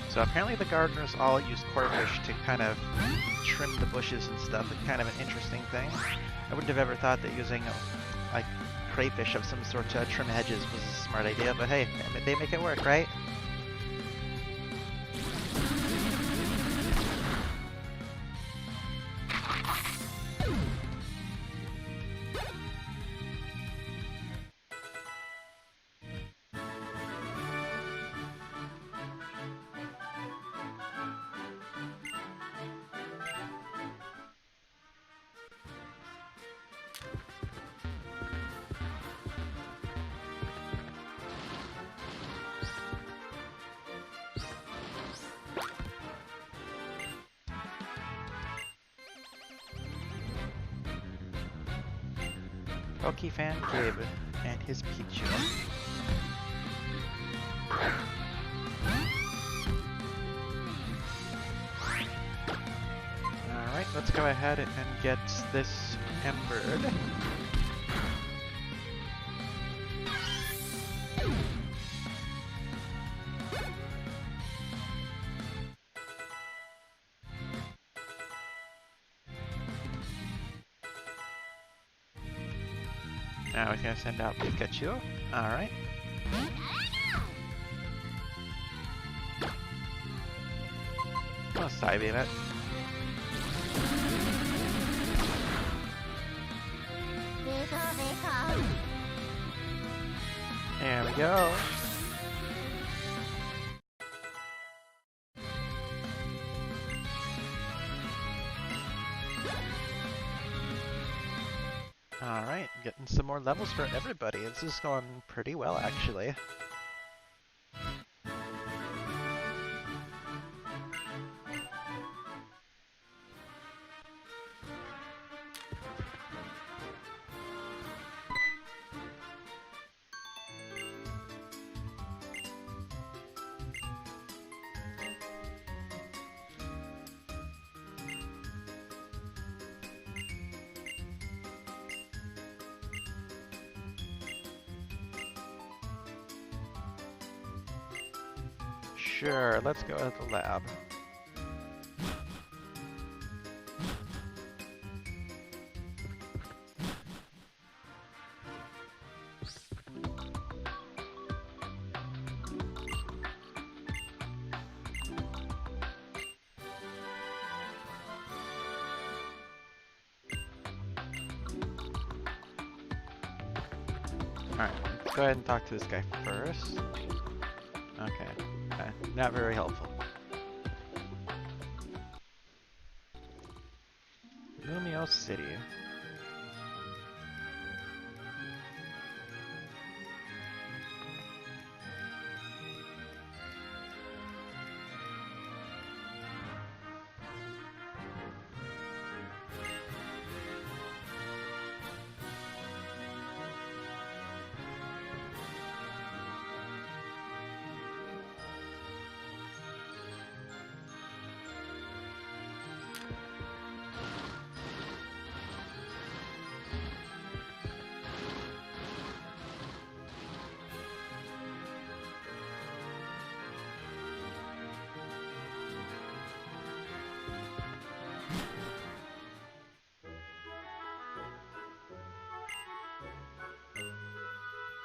So apparently the gardeners all use quarterfish to kind of trim the bushes and stuff. It's kind of an interesting thing. I wouldn't have ever thought that using like crayfish of some sort to trim hedges was a smart idea, but hey, they make it work, right? Pokefan Gabe and his Pichu. Alright, let's go ahead and get this embered. Now he's gonna send out Pikachu. Alright. I'll Psybeam it. There we go. Alright, getting some more levels for everybody. This is going pretty well, actually. Sure, let's go to the lab. Alright, let's go ahead and talk to this guy first. Okay. Not very helpful. Lumio City.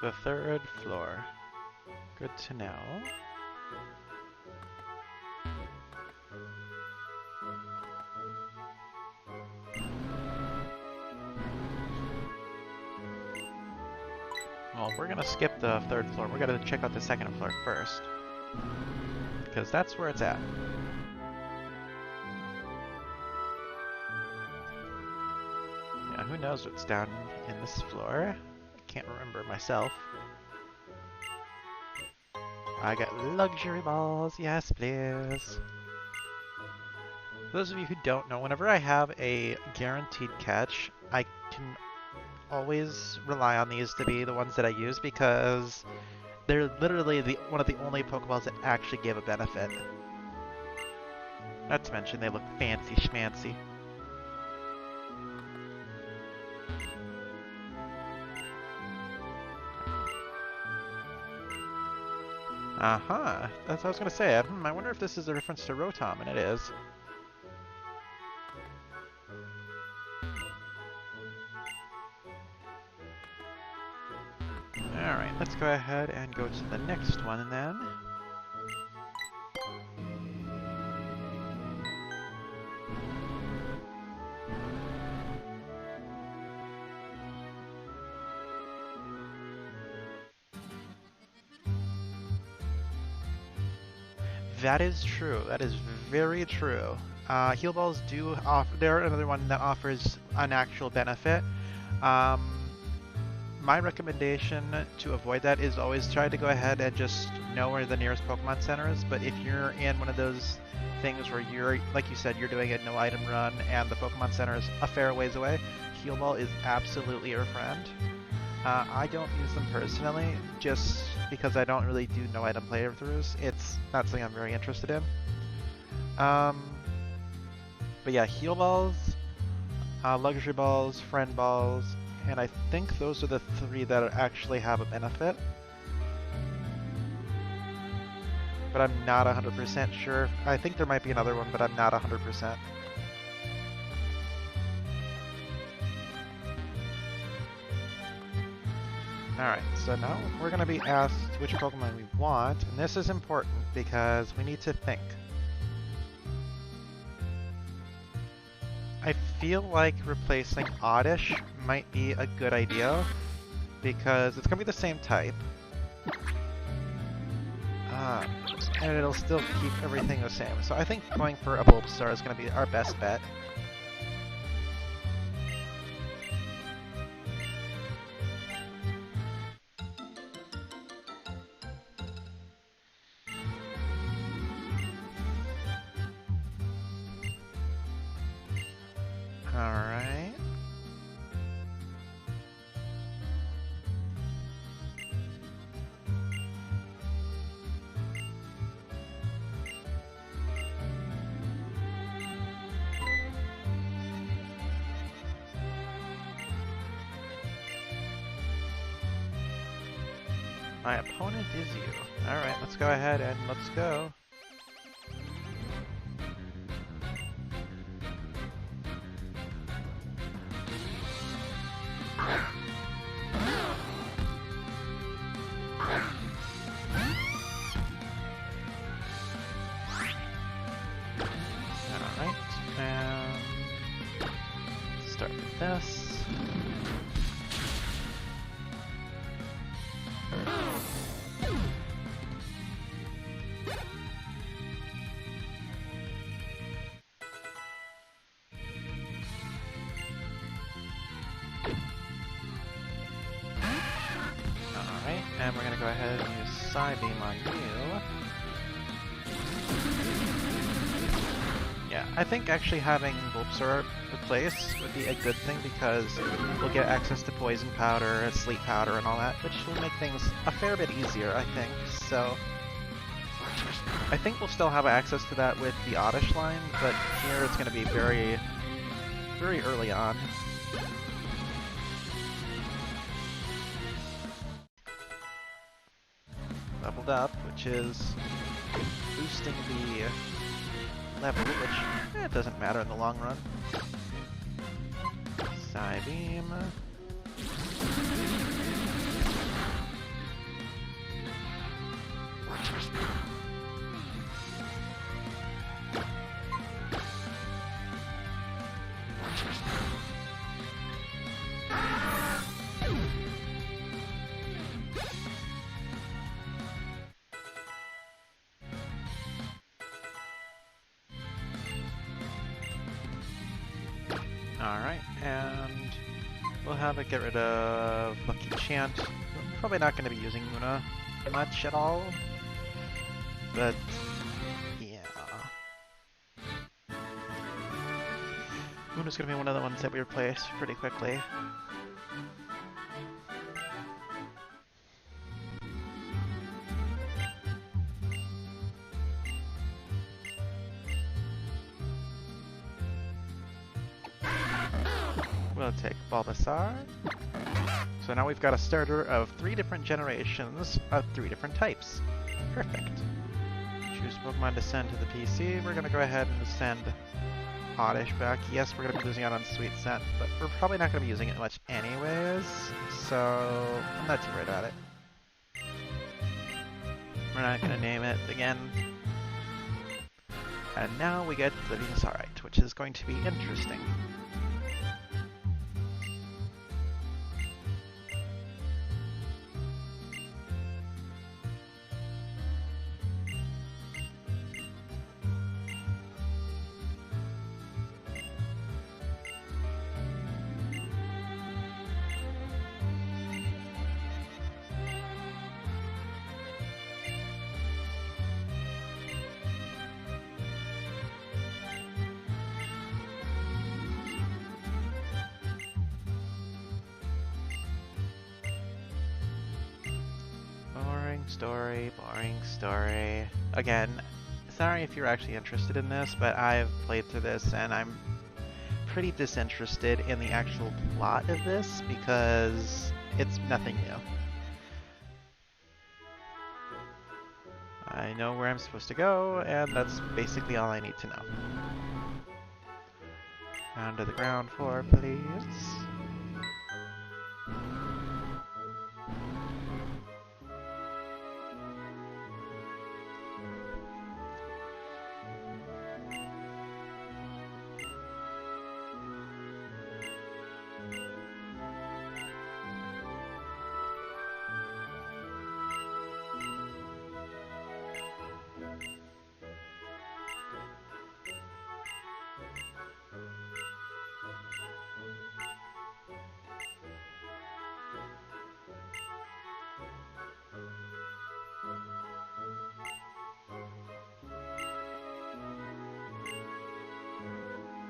The third floor. Good to know. Well, we're gonna skip the third floor. We're gonna check out the second floor first. Because that's where it's at. Yeah, who knows what's down in this floor? Can't remember myself. I got luxury balls, yes please. For those of you who don't know, whenever I have a guaranteed catch, I can always rely on these to be the ones that I use because they're literally one of the only Pokeballs that actually give a benefit. Not to mention they look fancy schmancy. Uh-huh. That's what I was gonna say. I wonder if this is a reference to Rotom, and it is. Alright, let's go ahead and go to the next one then. That is true. That is very true. Heal balls do offer. They're another one that offers an actual benefit. My recommendation to avoid that is always try to go ahead and just know where the nearest Pokemon Center is. But if you're in one of those things where you're, like you said, you're doing a no item run and the Pokemon Center is a fair ways away, Heal Ball is absolutely your friend. I don't use them personally, just because I don't really do no item playthroughs. It's not something I'm very interested in. But yeah, Heal Balls, Luxury Balls, Friend Balls, and I think those are the three that actually have a benefit. But I'm not 100% sure. I think there might be another one, but I'm not 100%. Alright, so now we're going to be asked which Pokemon we want, and this is important because we need to think. I feel like replacing Oddish might be a good idea because it's going to be the same type. And it'll still keep everything the same. So I think going for a Bulbasaur is going to be our best bet. Alright. My opponent is you. Alright, let's go ahead and let's go. Alright, and start with this. And we're going to go ahead and use Psybeam on you. Yeah, I think actually having Bulbasaur replace would be a good thing because we'll get access to Poison Powder, Sleep Powder, and all that, which will make things a fair bit easier, I think. So, I think we'll still have access to that with the Oddish line, but here it's going to be very, very early on. Leveled up, which is boosting the level, which it doesn't matter in the long run. Psybeam. Alright, and we'll have it get rid of Lucky Chant. We're probably not going to be using Luna much at all, but yeah. Luna's going to be one of the ones that we replace pretty quickly. We'll take Bulbasaur. So now we've got a starter of 3 different generations of 3 different types. Perfect. Choose Pokemon to send to the PC. We're gonna go ahead and send Oddish back. Yes, we're gonna be losing out on Sweet Scent, but we're probably not gonna be using it much anyways, so I'm not too worried about it. We're not gonna name it again. And now we get Living Sarite, which is going to be interesting. Boring story. Again, sorry if you're actually interested in this, but I've played through this and I'm pretty disinterested in the actual plot of this because it's nothing new. I know where I'm supposed to go, and that's basically all I need to know. Down to the ground floor, please.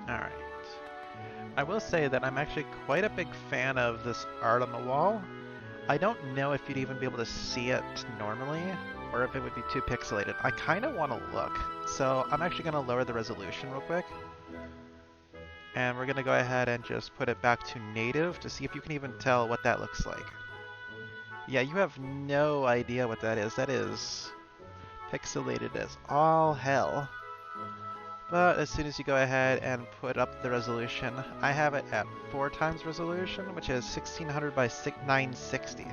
Alright. I will say that I'm actually quite a big fan of this art on the wall. I don't know if you'd even be able to see it normally, or if it would be too pixelated. I kind of want to look, so I'm actually going to lower the resolution real quick. And we're going to go ahead and just put it back to native to see if you can even tell what that looks like. Yeah, you have no idea what that is. That is pixelated as all hell. But as soon as you go ahead and put up the resolution, I have it at 4 times resolution, which is 1600 by 960.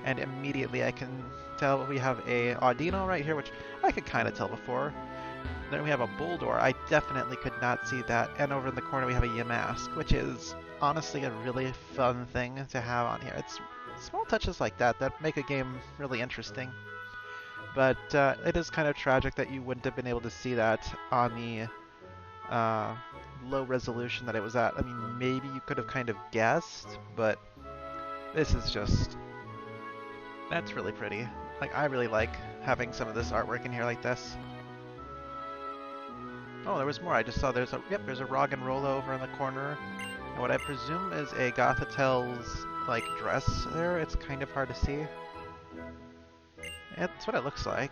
And immediately I can tell we have a Audino right here, which I could kind of tell before. Then we have a Bulldor. I definitely could not see that. And over in the corner we have a Yamask, which is honestly a really fun thing to have on here. It's small touches like that that make a game really interesting. But it is kind of tragic that you wouldn't have been able to see that on the low resolution that it was at. I mean, maybe you could have kind of guessed, but this is just... that's really pretty. Like, I really like having some of this artwork in here like this. Oh, there was more. I just saw there's a Rock and Roll over in the corner. And what I presume is a Gothitel's, like, dress there. It's kind of hard to see. That's what it looks like.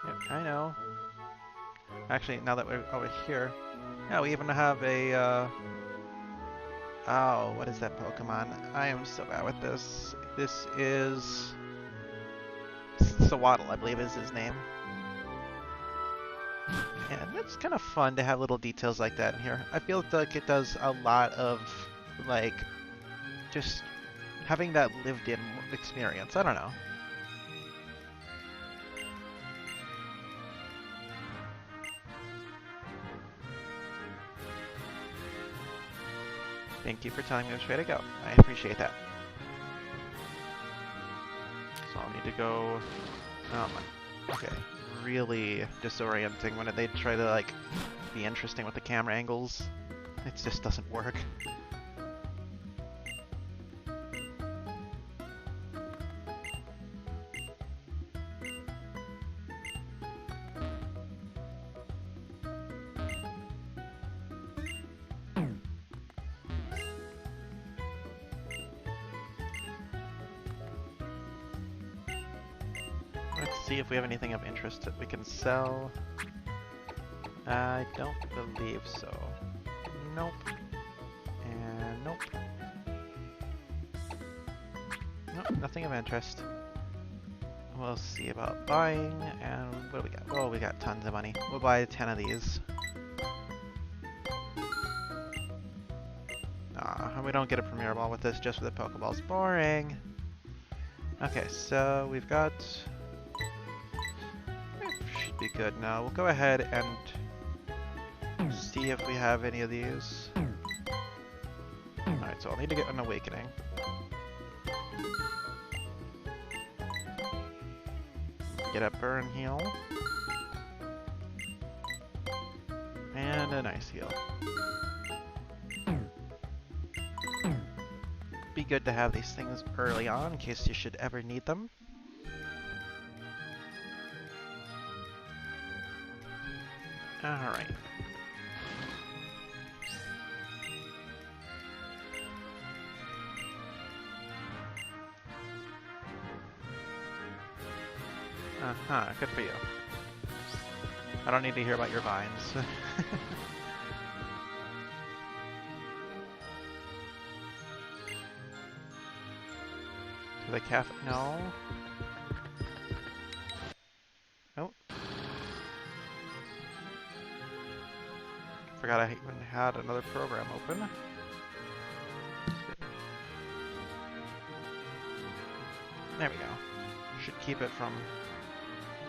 Yep, I know. Actually, now that we're over here, yeah, we even have a, oh, what is that Pokemon? I am so bad with this. This is Sawaddle, I believe is his name. And it's kind of fun to have little details like that in here. I feel like it does a lot of, like, just having that lived-in experience. I don't know. Thank you for telling me which way to go. I appreciate that. So I'll need to go... oh my... okay. Really disorienting when they try to, like, be interesting with the camera angles. It just doesn't work. Let's see if we have anything of interest that we can sell. I don't believe so. Nope. And nope. Nope, nothing of interest. We'll see about buying, and what do we got? Oh, we got tons of money. We'll buy 10 of these. And we don't get a Premier Ball with this, just with the Pokeballs. Boring! Okay, so we've got... should be good now. We'll go ahead and see if we have any of these. Alright, so I'll need to get an Awakening. Get a Burn Heal. And a nice heal. Be good to have these things early on in case you should ever need them. Alright. Uh-huh, good for you. I don't need to hear about your vines. To the cafe? No. Nope. Forgot I even had another program open. There we go. Should keep it from...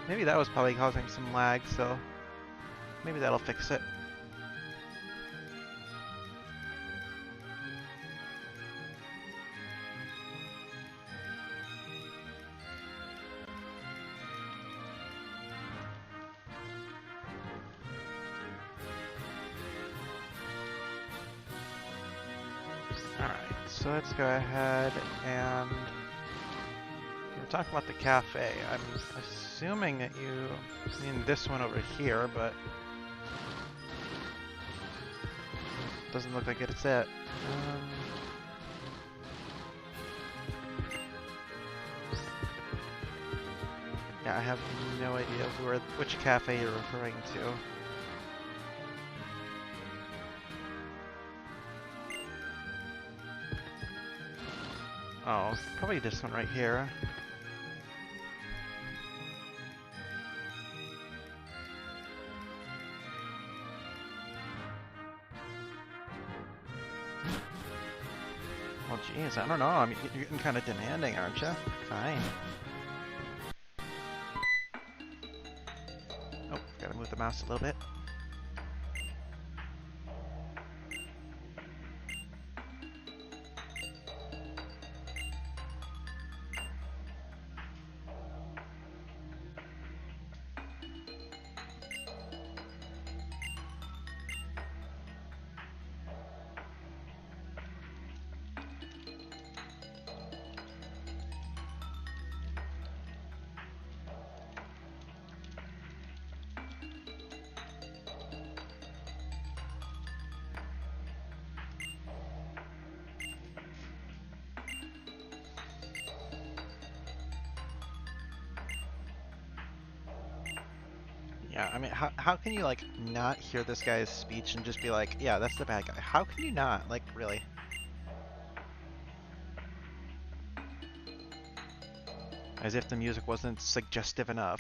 Maybe that was probably causing some lag, so maybe that'll fix it. Alright, so let's go ahead and... We're talking about the cafe. I'm assuming that you mean this one over here, but doesn't look like it's it. Yeah, I have no idea which cafe you're referring to. Oh, probably this one right here. Well, geez, I don't know. I mean, you're getting kind of demanding, aren't you? Fine. Oh, gotta move the mouse a little bit. Yeah, I mean, how can you, like, not hear this guy's speech and just be like, yeah, that's the bad guy? How can you not? Like, really? As if the music wasn't suggestive enough.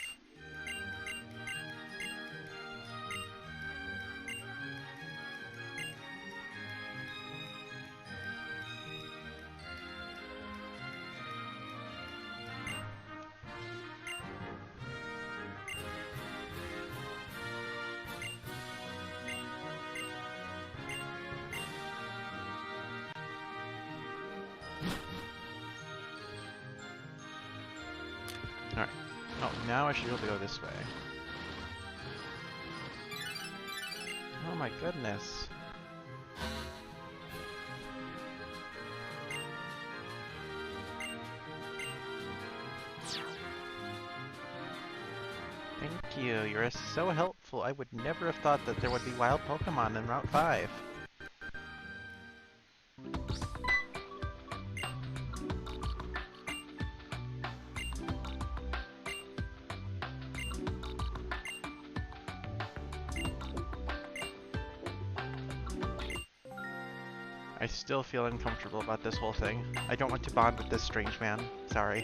Alright. Oh, now I should be able to go this way. Oh my goodness. Thank you, you're so helpful. I would never have thought that there would be wild Pokemon in Route 5. I still feel uncomfortable about this whole thing. I don't want to bond with this strange man. Sorry.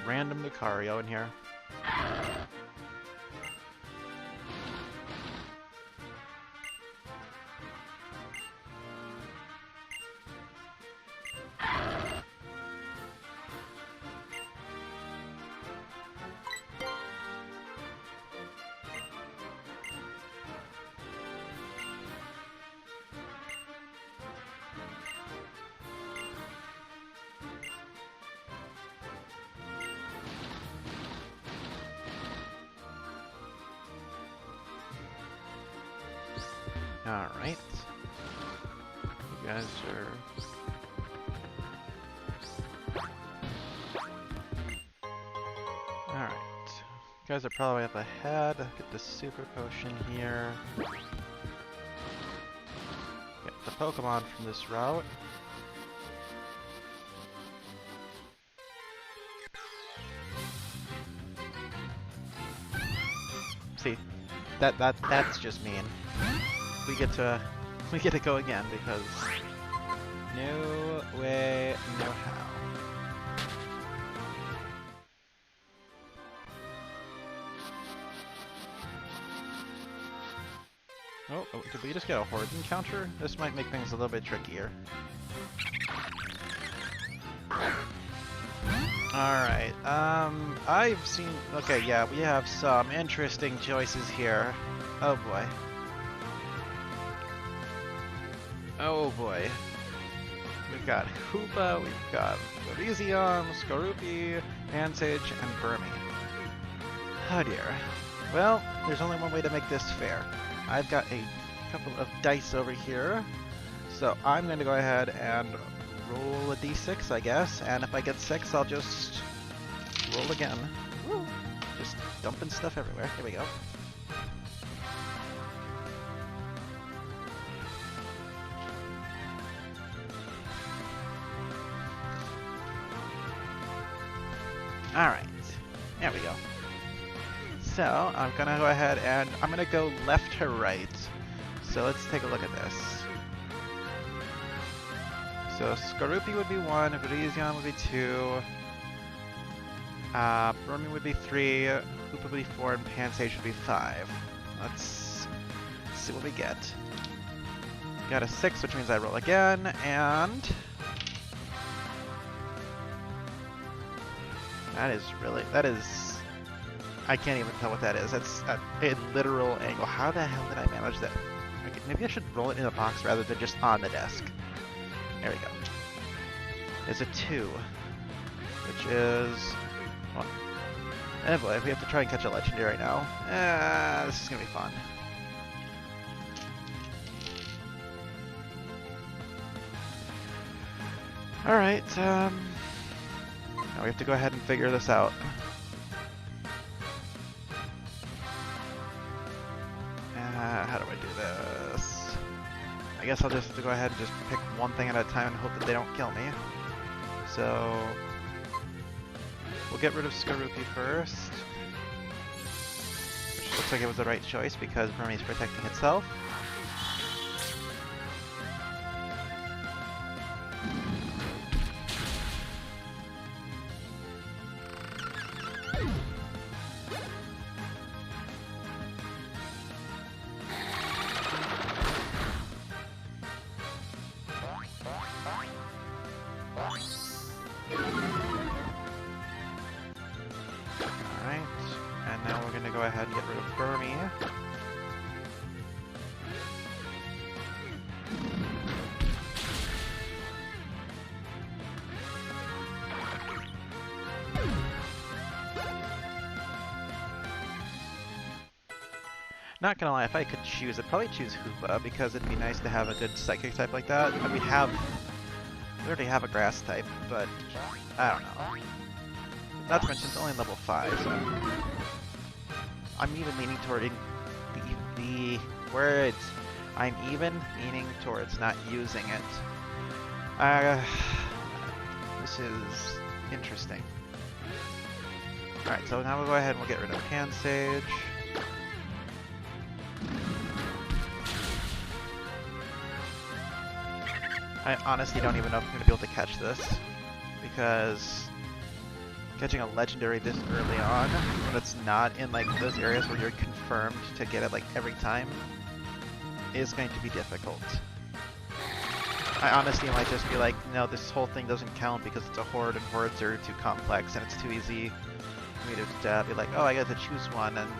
Random Lucario in here. Alright. You guys are... Alright. You guys are probably up ahead. Get the super potion here. Get the Pokemon from this route. See, that's just mean. We get to go again because no way, no how. Oh, did we just get a horde encounter? This might make things a little bit trickier. Alright, I've seen... Okay, yeah, we have some interesting choices here. Oh boy. Oh boy. We've got Hoopa, we've got Virizion, Skorupi, Pansage, and Burmy. Oh dear. Well, there's only one way to make this fair. I've got a couple of dice over here, so I'm going to go ahead and roll a d6, I guess, and if I get 6, I'll just roll again. Woo. Just dumping stuff everywhere. Here we go. Alright, there we go. So, I'm gonna go ahead and I'm gonna go left to right. So let's take a look at this. So Skorupi would be 1, Virizion would be 2, Burmy would be 3, Hoopa would be 4, and Pansage would be 5. Let's see what we get. Got a 6, which means I roll again, and... that is, I can't even tell what that is. That's a literal angle. How the hell did I manage that? Okay, maybe I should roll it in a box rather than just on the desk. There we go. There's a 2, which is, well, oh boy, we have to try and catch a legendary now. This is gonna be fun. Alright, now we have to go ahead and figure this out. How do I do this? I guess I'll just have to go ahead and just pick one thing at a time and hope that they don't kill me. So we'll get rid of Skorupi first, which looks like it was the right choice because Burmy's protecting itself. Go ahead and get rid of Burmy. Not gonna lie, if I could choose, I'd probably choose Hoopa because it'd be nice to have a good psychic type like that. We already have a grass type, but I don't know. Not to mention it's only level 5, so I'm even leaning toward the words. I'm even leaning towards not using it. This is interesting. Alright, so now we'll go ahead and we'll get rid of Hand Sage. I honestly don't even know if I'm going to be able to catch this, because catching a legendary this early on, when it's not in like those areas where you're confirmed to get it like every time, is going to be difficult. I honestly might just be like, no, this whole thing doesn't count because it's a horde and hordes are too complex and it's too easy for me to be like, oh, I get to choose one, and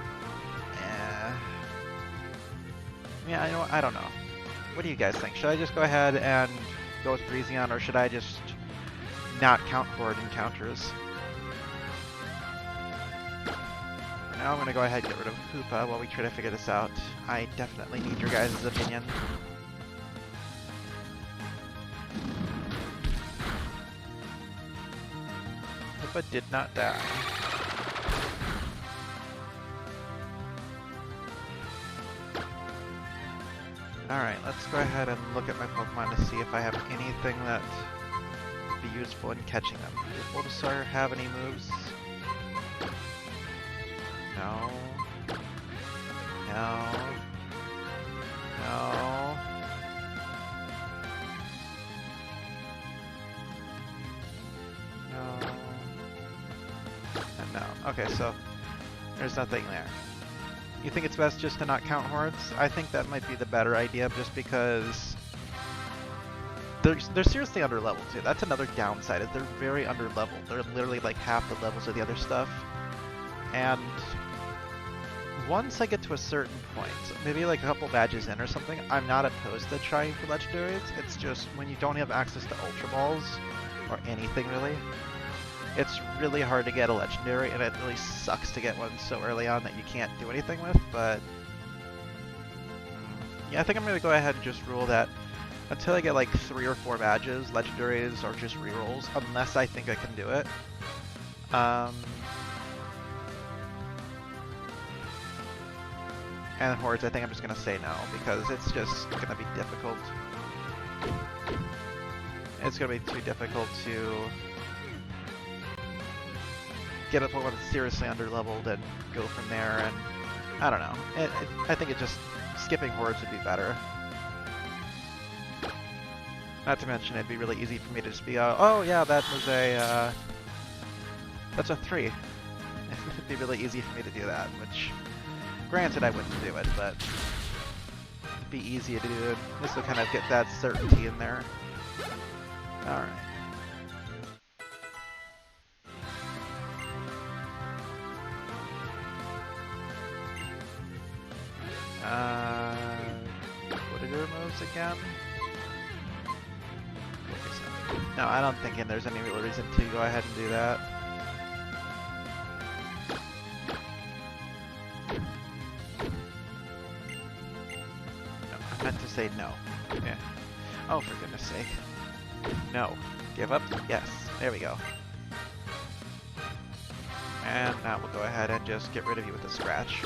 yeah, I don't know. What do you guys think? Should I just go ahead and go with Breezeon, or should I just not count horde encounters? For now I'm going to go ahead and get rid of Hoopa while we try to figure this out. I definitely need your guys' opinion. Hoopa did not die. Alright, let's go ahead and look at my Pokemon to see if I have anything that would be useful in catching them. Does Bulbasaur have any moves? No. No. No. No. And no. Okay, so there's nothing there. You think it's best just to not count hordes? I think that might be the better idea, just because they're seriously under-leveled too. That's another downside, is they're very under-leveled. They're literally like half the levels of the other stuff. And once I get to a certain point, maybe like a couple badges in or something, I'm not opposed to trying for legendaries. It's just when you don't have access to Ultra Balls, or anything really, it's really hard to get a legendary, and it really sucks to get one so early on that you can't do anything with, but yeah, I think I'm going to go ahead and just rule that until I get like 3 or 4 badges, legendaries are just rerolls, unless I think I can do it. And hordes, I think I'm just going to say no, because it's just going to be difficult. It's going to be too difficult to get a Pokemon that's seriously under-leveled and go from there, and I don't know. I think skipping hordes would be better. Not to mention, it'd be really easy for me to just be, oh yeah, that was that's a 3. It'd be really easy for me to do that, which, granted, I wouldn't do it, but it'd be easy to do it. This will kind of get that certainty in there. Alright. What are your moves again? No, I don't think there's any real reason to go ahead and do that. No, I meant to say no. Yeah. Oh, for goodness sake. No. Give up? Yes. There we go. And now we'll go ahead and just get rid of you with a scratch.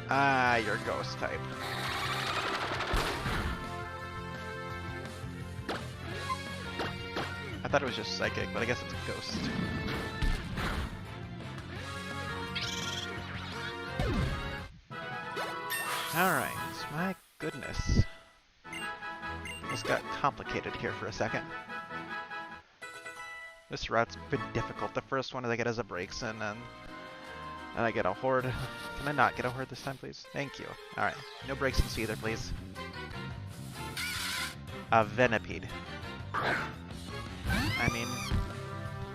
Ah, you're ghost type. I thought it was just psychic, but I guess it's a ghost. Alright, my goodness. This got complicated here for a second. This route's been difficult. The first one I get as a breaks in, and I get a horde. Can I not get a horde this time, please? Thank you. Alright, no breaks in either, please. A Venipede. I mean,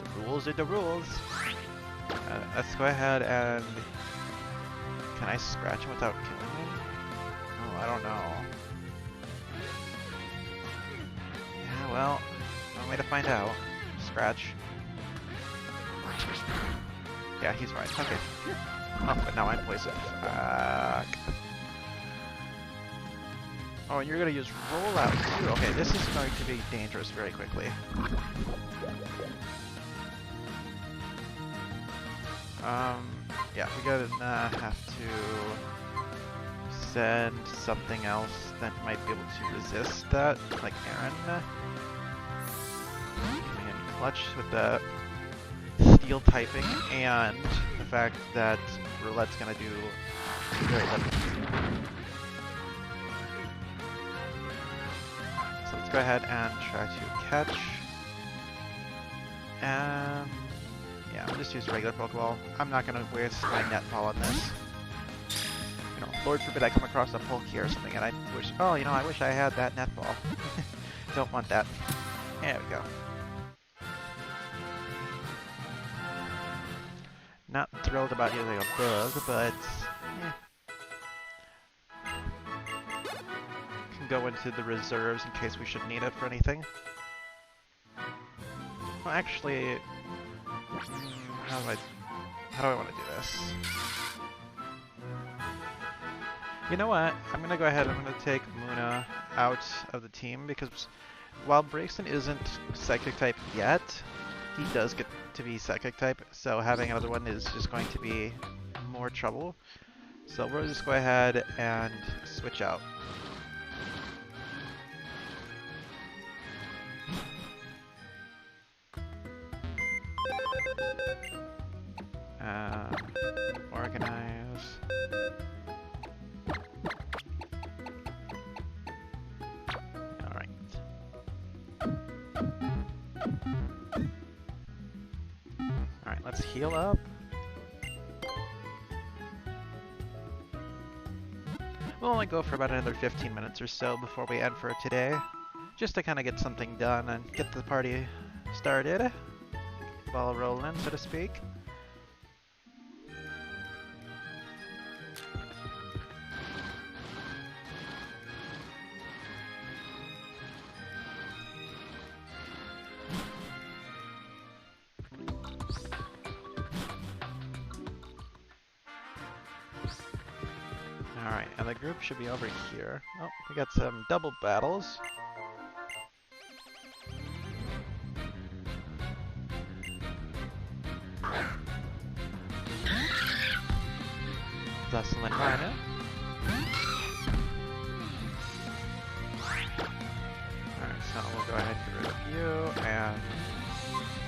the rules are the rules. Let's go ahead and... Can I scratch him without killing him? Oh, I don't know. Yeah, well, one way to find out. Scratch. Yeah, he's fine. Okay. Oh, but now I'm poisoned. Fuck. Oh, and you're gonna use rollout too. Okay, this is going to be dangerous very quickly. Yeah, we're gonna have to send something else that might be able to resist that, like Aaron. Coming in clutch with the steel typing and the fact that Roulette's gonna do very little. So let's go ahead and try to catch. Yeah, I'll just use a regular Pokeball. I'm not gonna waste my Netball on this. You know, Lord forbid I come across a Palkia or something and I wish, oh, you know, I wish I had that Netball. Don't want that. There we go. Not thrilled about using a bug, but can go into the reserves in case we should need it for anything. Well, actually, how do I want to do this? You know what? I'm gonna go ahead. I'm gonna take Muna out of the team because while Braixen isn't Psychic type yet, he does get to be Psychic type. So having another one is just going to be more trouble. So we'll just go ahead and switch out. Organize. Alright. Alright, let's heal up. We'll only go for about another 15 minutes or so before we end for today. Just to kind of get something done and get the party started. Ball rolling, so to speak. Alright, and the group should be over here. Oh, we got some double battles. Dustin and Rhino. Alright, so we'll go ahead and get rid of you, and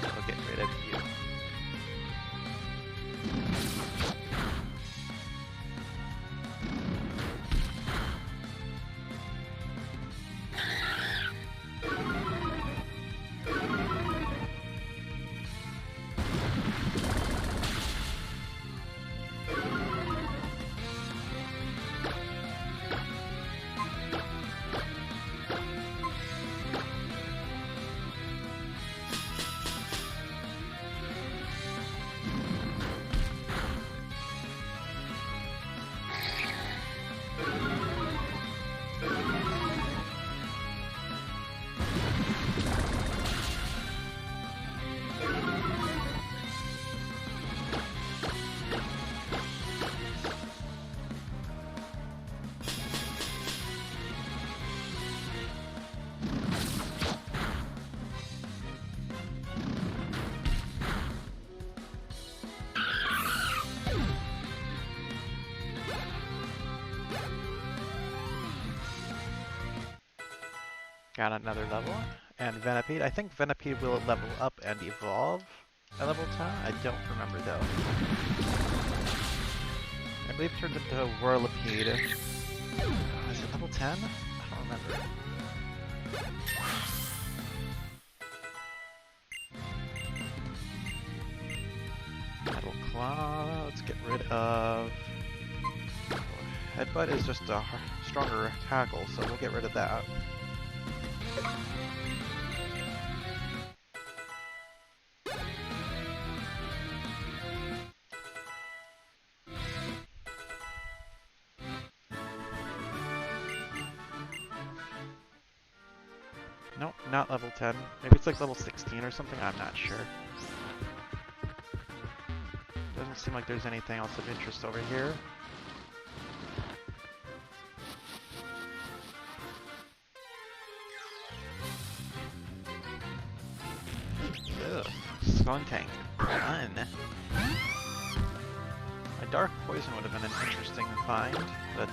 we'll get rid of you. Got another level, and Venipede. I think Venipede will level up and evolve at level 10. I don't remember though. I believe it turns into a Whirlipede. Is it level 10? I don't remember. Metal Claw. Let's get rid of. Headbutt is just a stronger tackle, so we'll get rid of that. Nope, not level 10. Maybe it's like level 16 or something, I'm not sure. Doesn't seem like there's anything else of interest over here. Ugh, Skuntank. Fun. A Dark Poison would have been an interesting find, but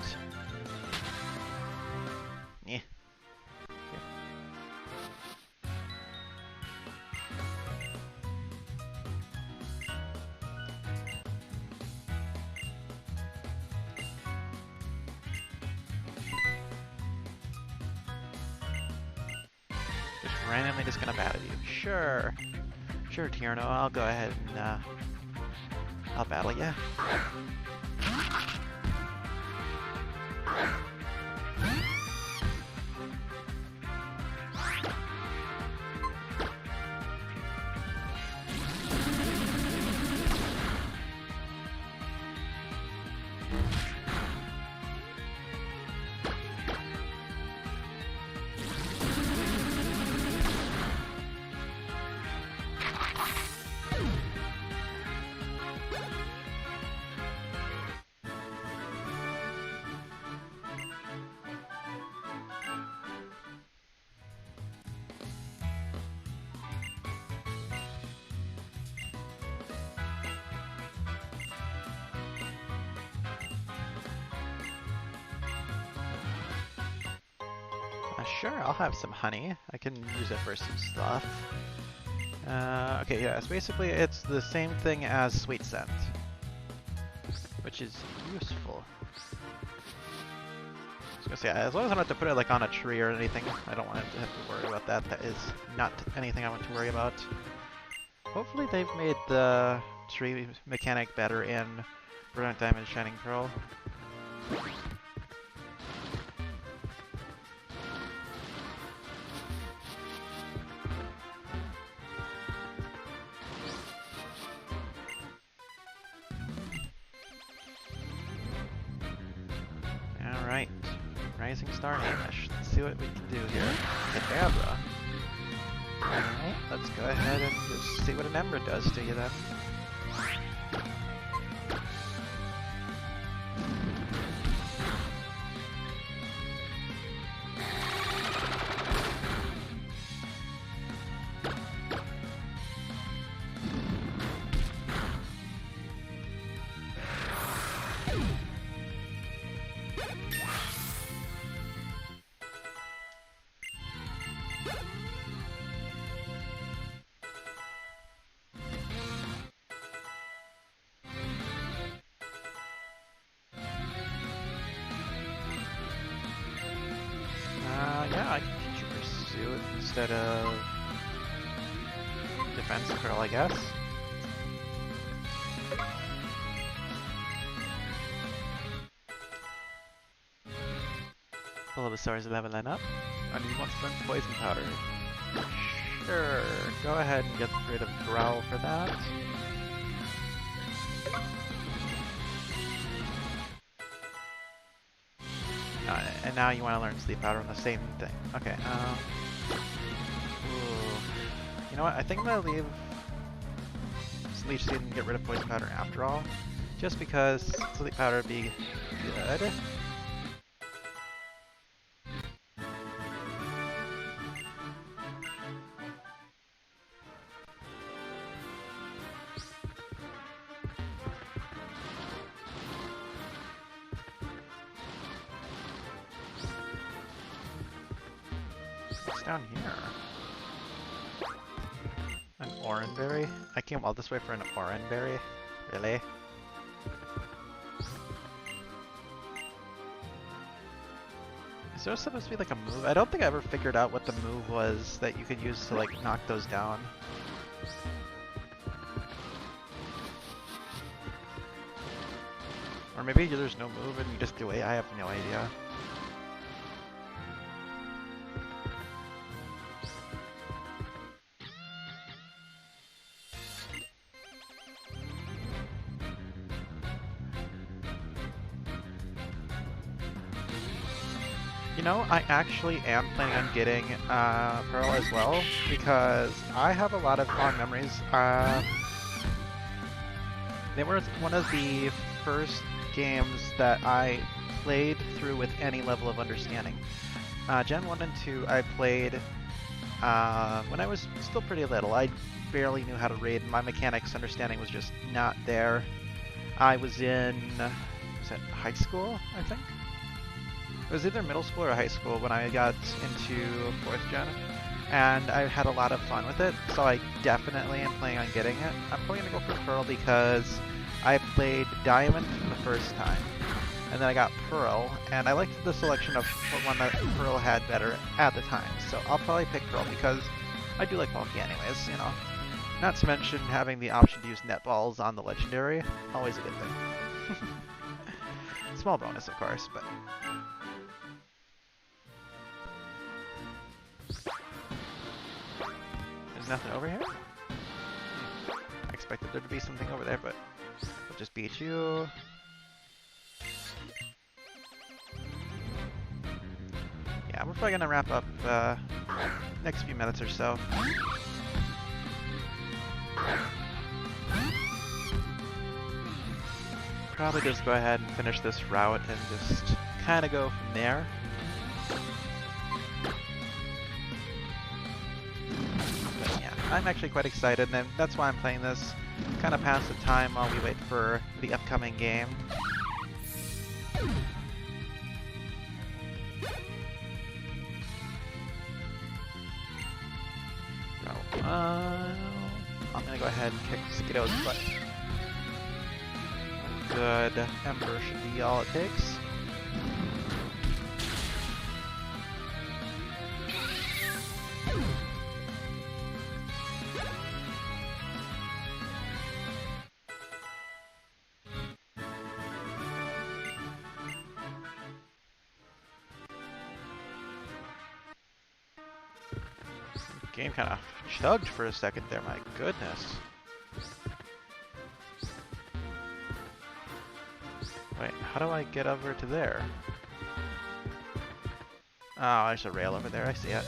randomly just gonna battle you. Sure. Sure, Tierno, I'll go ahead and I'll battle ya. Sure, I'll have some honey. I can use it for some stuff. Okay, yeah, so basically it's the same thing as sweet scent, which is useful. I was gonna say, as long as I don't have to put it like on a tree or anything, I don't want to have to worry about that. That is not anything I want to worry about. Hopefully they've made the tree mechanic better in Brilliant Diamond Shining Pearl. Alright, Rising Star Hamish. Let's see what we can do here. Kadabra. Alright, let's go ahead and just see what an Ember does to you then. Yeah, I can teach you Pursuit instead of Defense Pearl, I guess. Bulbasaur's leveling up. And he wants to learn Poison Powder. Sure, go ahead and get rid of Growl for that. And now you want to learn Sleep Powder on the same thing. Okay, ooh. You know what, I think I'm going to leave Leech Seed and get rid of Poison Powder after all. Just because Sleep Powder would be good. Down here. An Oranberry? I came all this way for an Oranberry? Really? Is there supposed to be like a move? I don't think I ever figured out what the move was that you could use to like knock those down. Or maybe there's no move and you just do it. I have no idea. You know, I actually am planning on getting Pearl as well, because I have a lot of fond memories. They were one of the first games that I played through with any level of understanding. Gen 1 and 2 I played when I was still pretty little. I barely knew how to raid. My mechanics understanding was just not there. I was in, was that high school, I think? It was either middle school or high school when I got into 4th gen, and I had a lot of fun with it, so I definitely am planning on getting it. I'm probably going to go for Pearl because I played Diamond for the first time, and then I got Pearl, and I liked the selection of what one that Pearl had better at the time, so I'll probably pick Pearl because I do like bulky anyways, you know. Not to mention having the option to use net balls on the legendary, always a good thing. Small bonus, of course, but... There's nothing over here? I expected there to be something over there, but we'll just beat you. Yeah, we're probably gonna wrap up next few minutes or so. Probably just go ahead and finish this route and just kind of go from there. But yeah, I'm actually quite excited, and that's why I'm playing this. Kind of pass the time while we wait for the upcoming game. I'm gonna go ahead and kick Skiddo's butt. Good Ember should be all it takes. Game kind of chugged for a second there, my goodness. Wait, how do I get over to there? Oh, there's a rail over there, I see it.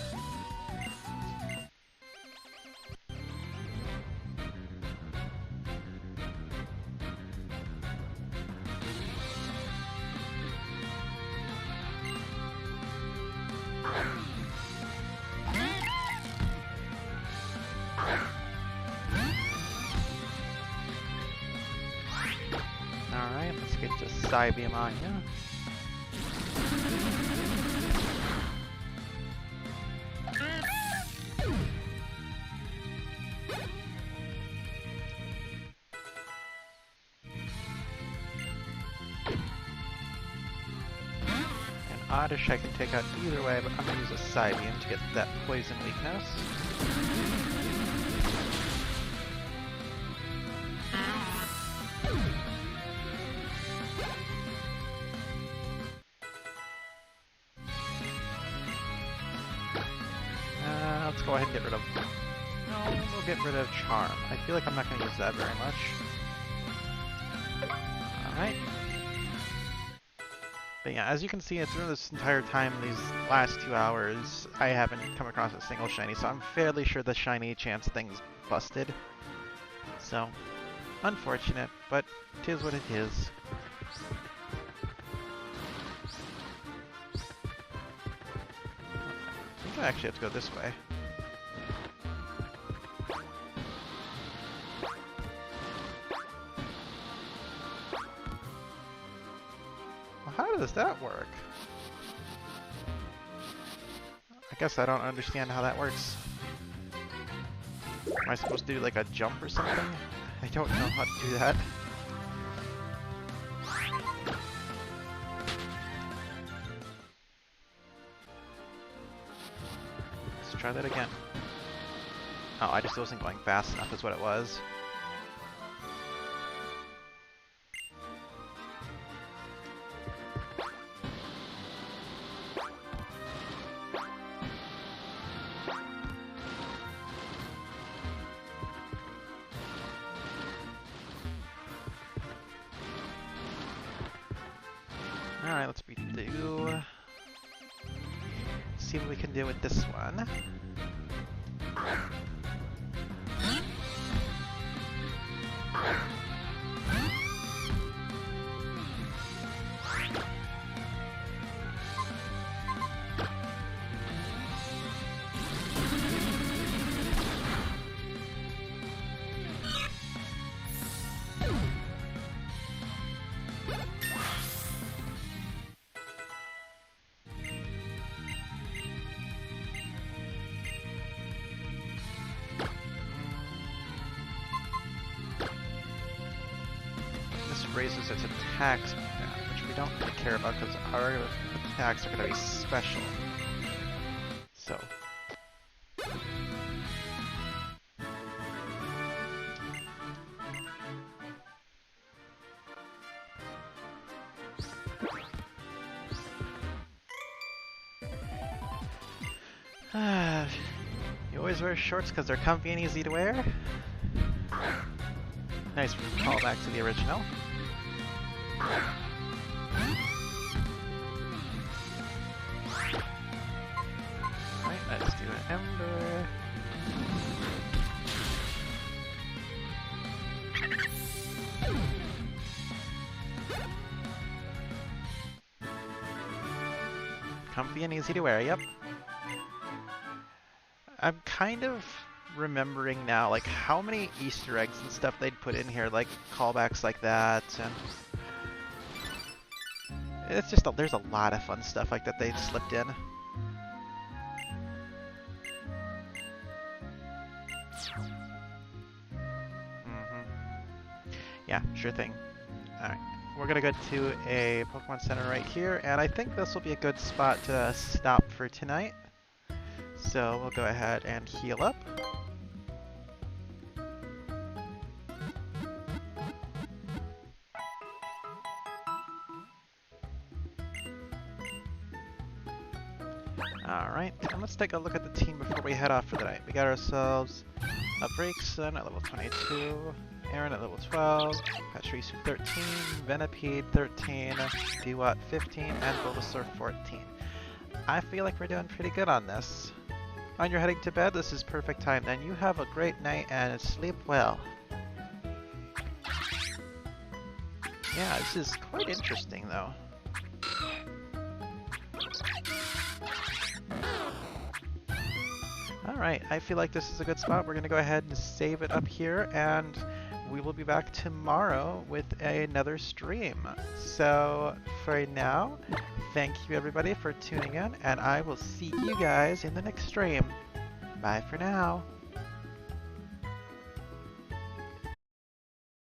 Alright, let's get to Psybeam on you. And Oddish I can take out either way, but I'm going to use a Psybeam to get that poison weakness. Let's go ahead and get rid of... No, we'll get rid of Charm. I feel like I'm not going to use that very much. Alright. But yeah, as you can see, through this entire time, these last 2 hours, I haven't come across a single shiny, so I'm fairly sure the shiny chance thing's busted. So, unfortunate, but 'tis what it is. I think I actually have to go this way. How does that work? I guess I don't understand how that works. Am I supposed to do like a jump or something? I don't know how to do that. Let's try that again. Oh, I just wasn't going fast enough is what it was. Alright, let's redo. See what we can do with this one. Raises its attacks, which we don't really care about because our attacks are going to be special. So, You always wear shorts because they're comfy and easy to wear. Nice callback to the original. Alright, let's do an ember. Comfy and easy to wear, yep. I'm kind of remembering now, like, how many Easter eggs and stuff they'd put in here, like callbacks like that, and it's just there's a lot of fun stuff like that they've slipped in. Yeah, sure thing. Alright, we're gonna go to a Pokemon Center right here, and I think this will be a good spot to stop for tonight. So we'll go ahead and heal up. Alright, and let's take a look at the team before we head off for the night. We got ourselves a Braixen at level 22, Aaron at level 12, Patrice 13, Venipede 13, Dewott 15, and Bulbasaur 14. I feel like we're doing pretty good on this. On your heading to bed, this is perfect time. Then you have a great night and sleep well. Yeah, this is quite interesting though. Alright, I feel like this is a good spot. We're going to go ahead and save it up here, and we will be back tomorrow with another stream. So, for now, thank you everybody for tuning in, and I will see you guys in the next stream. Bye for now.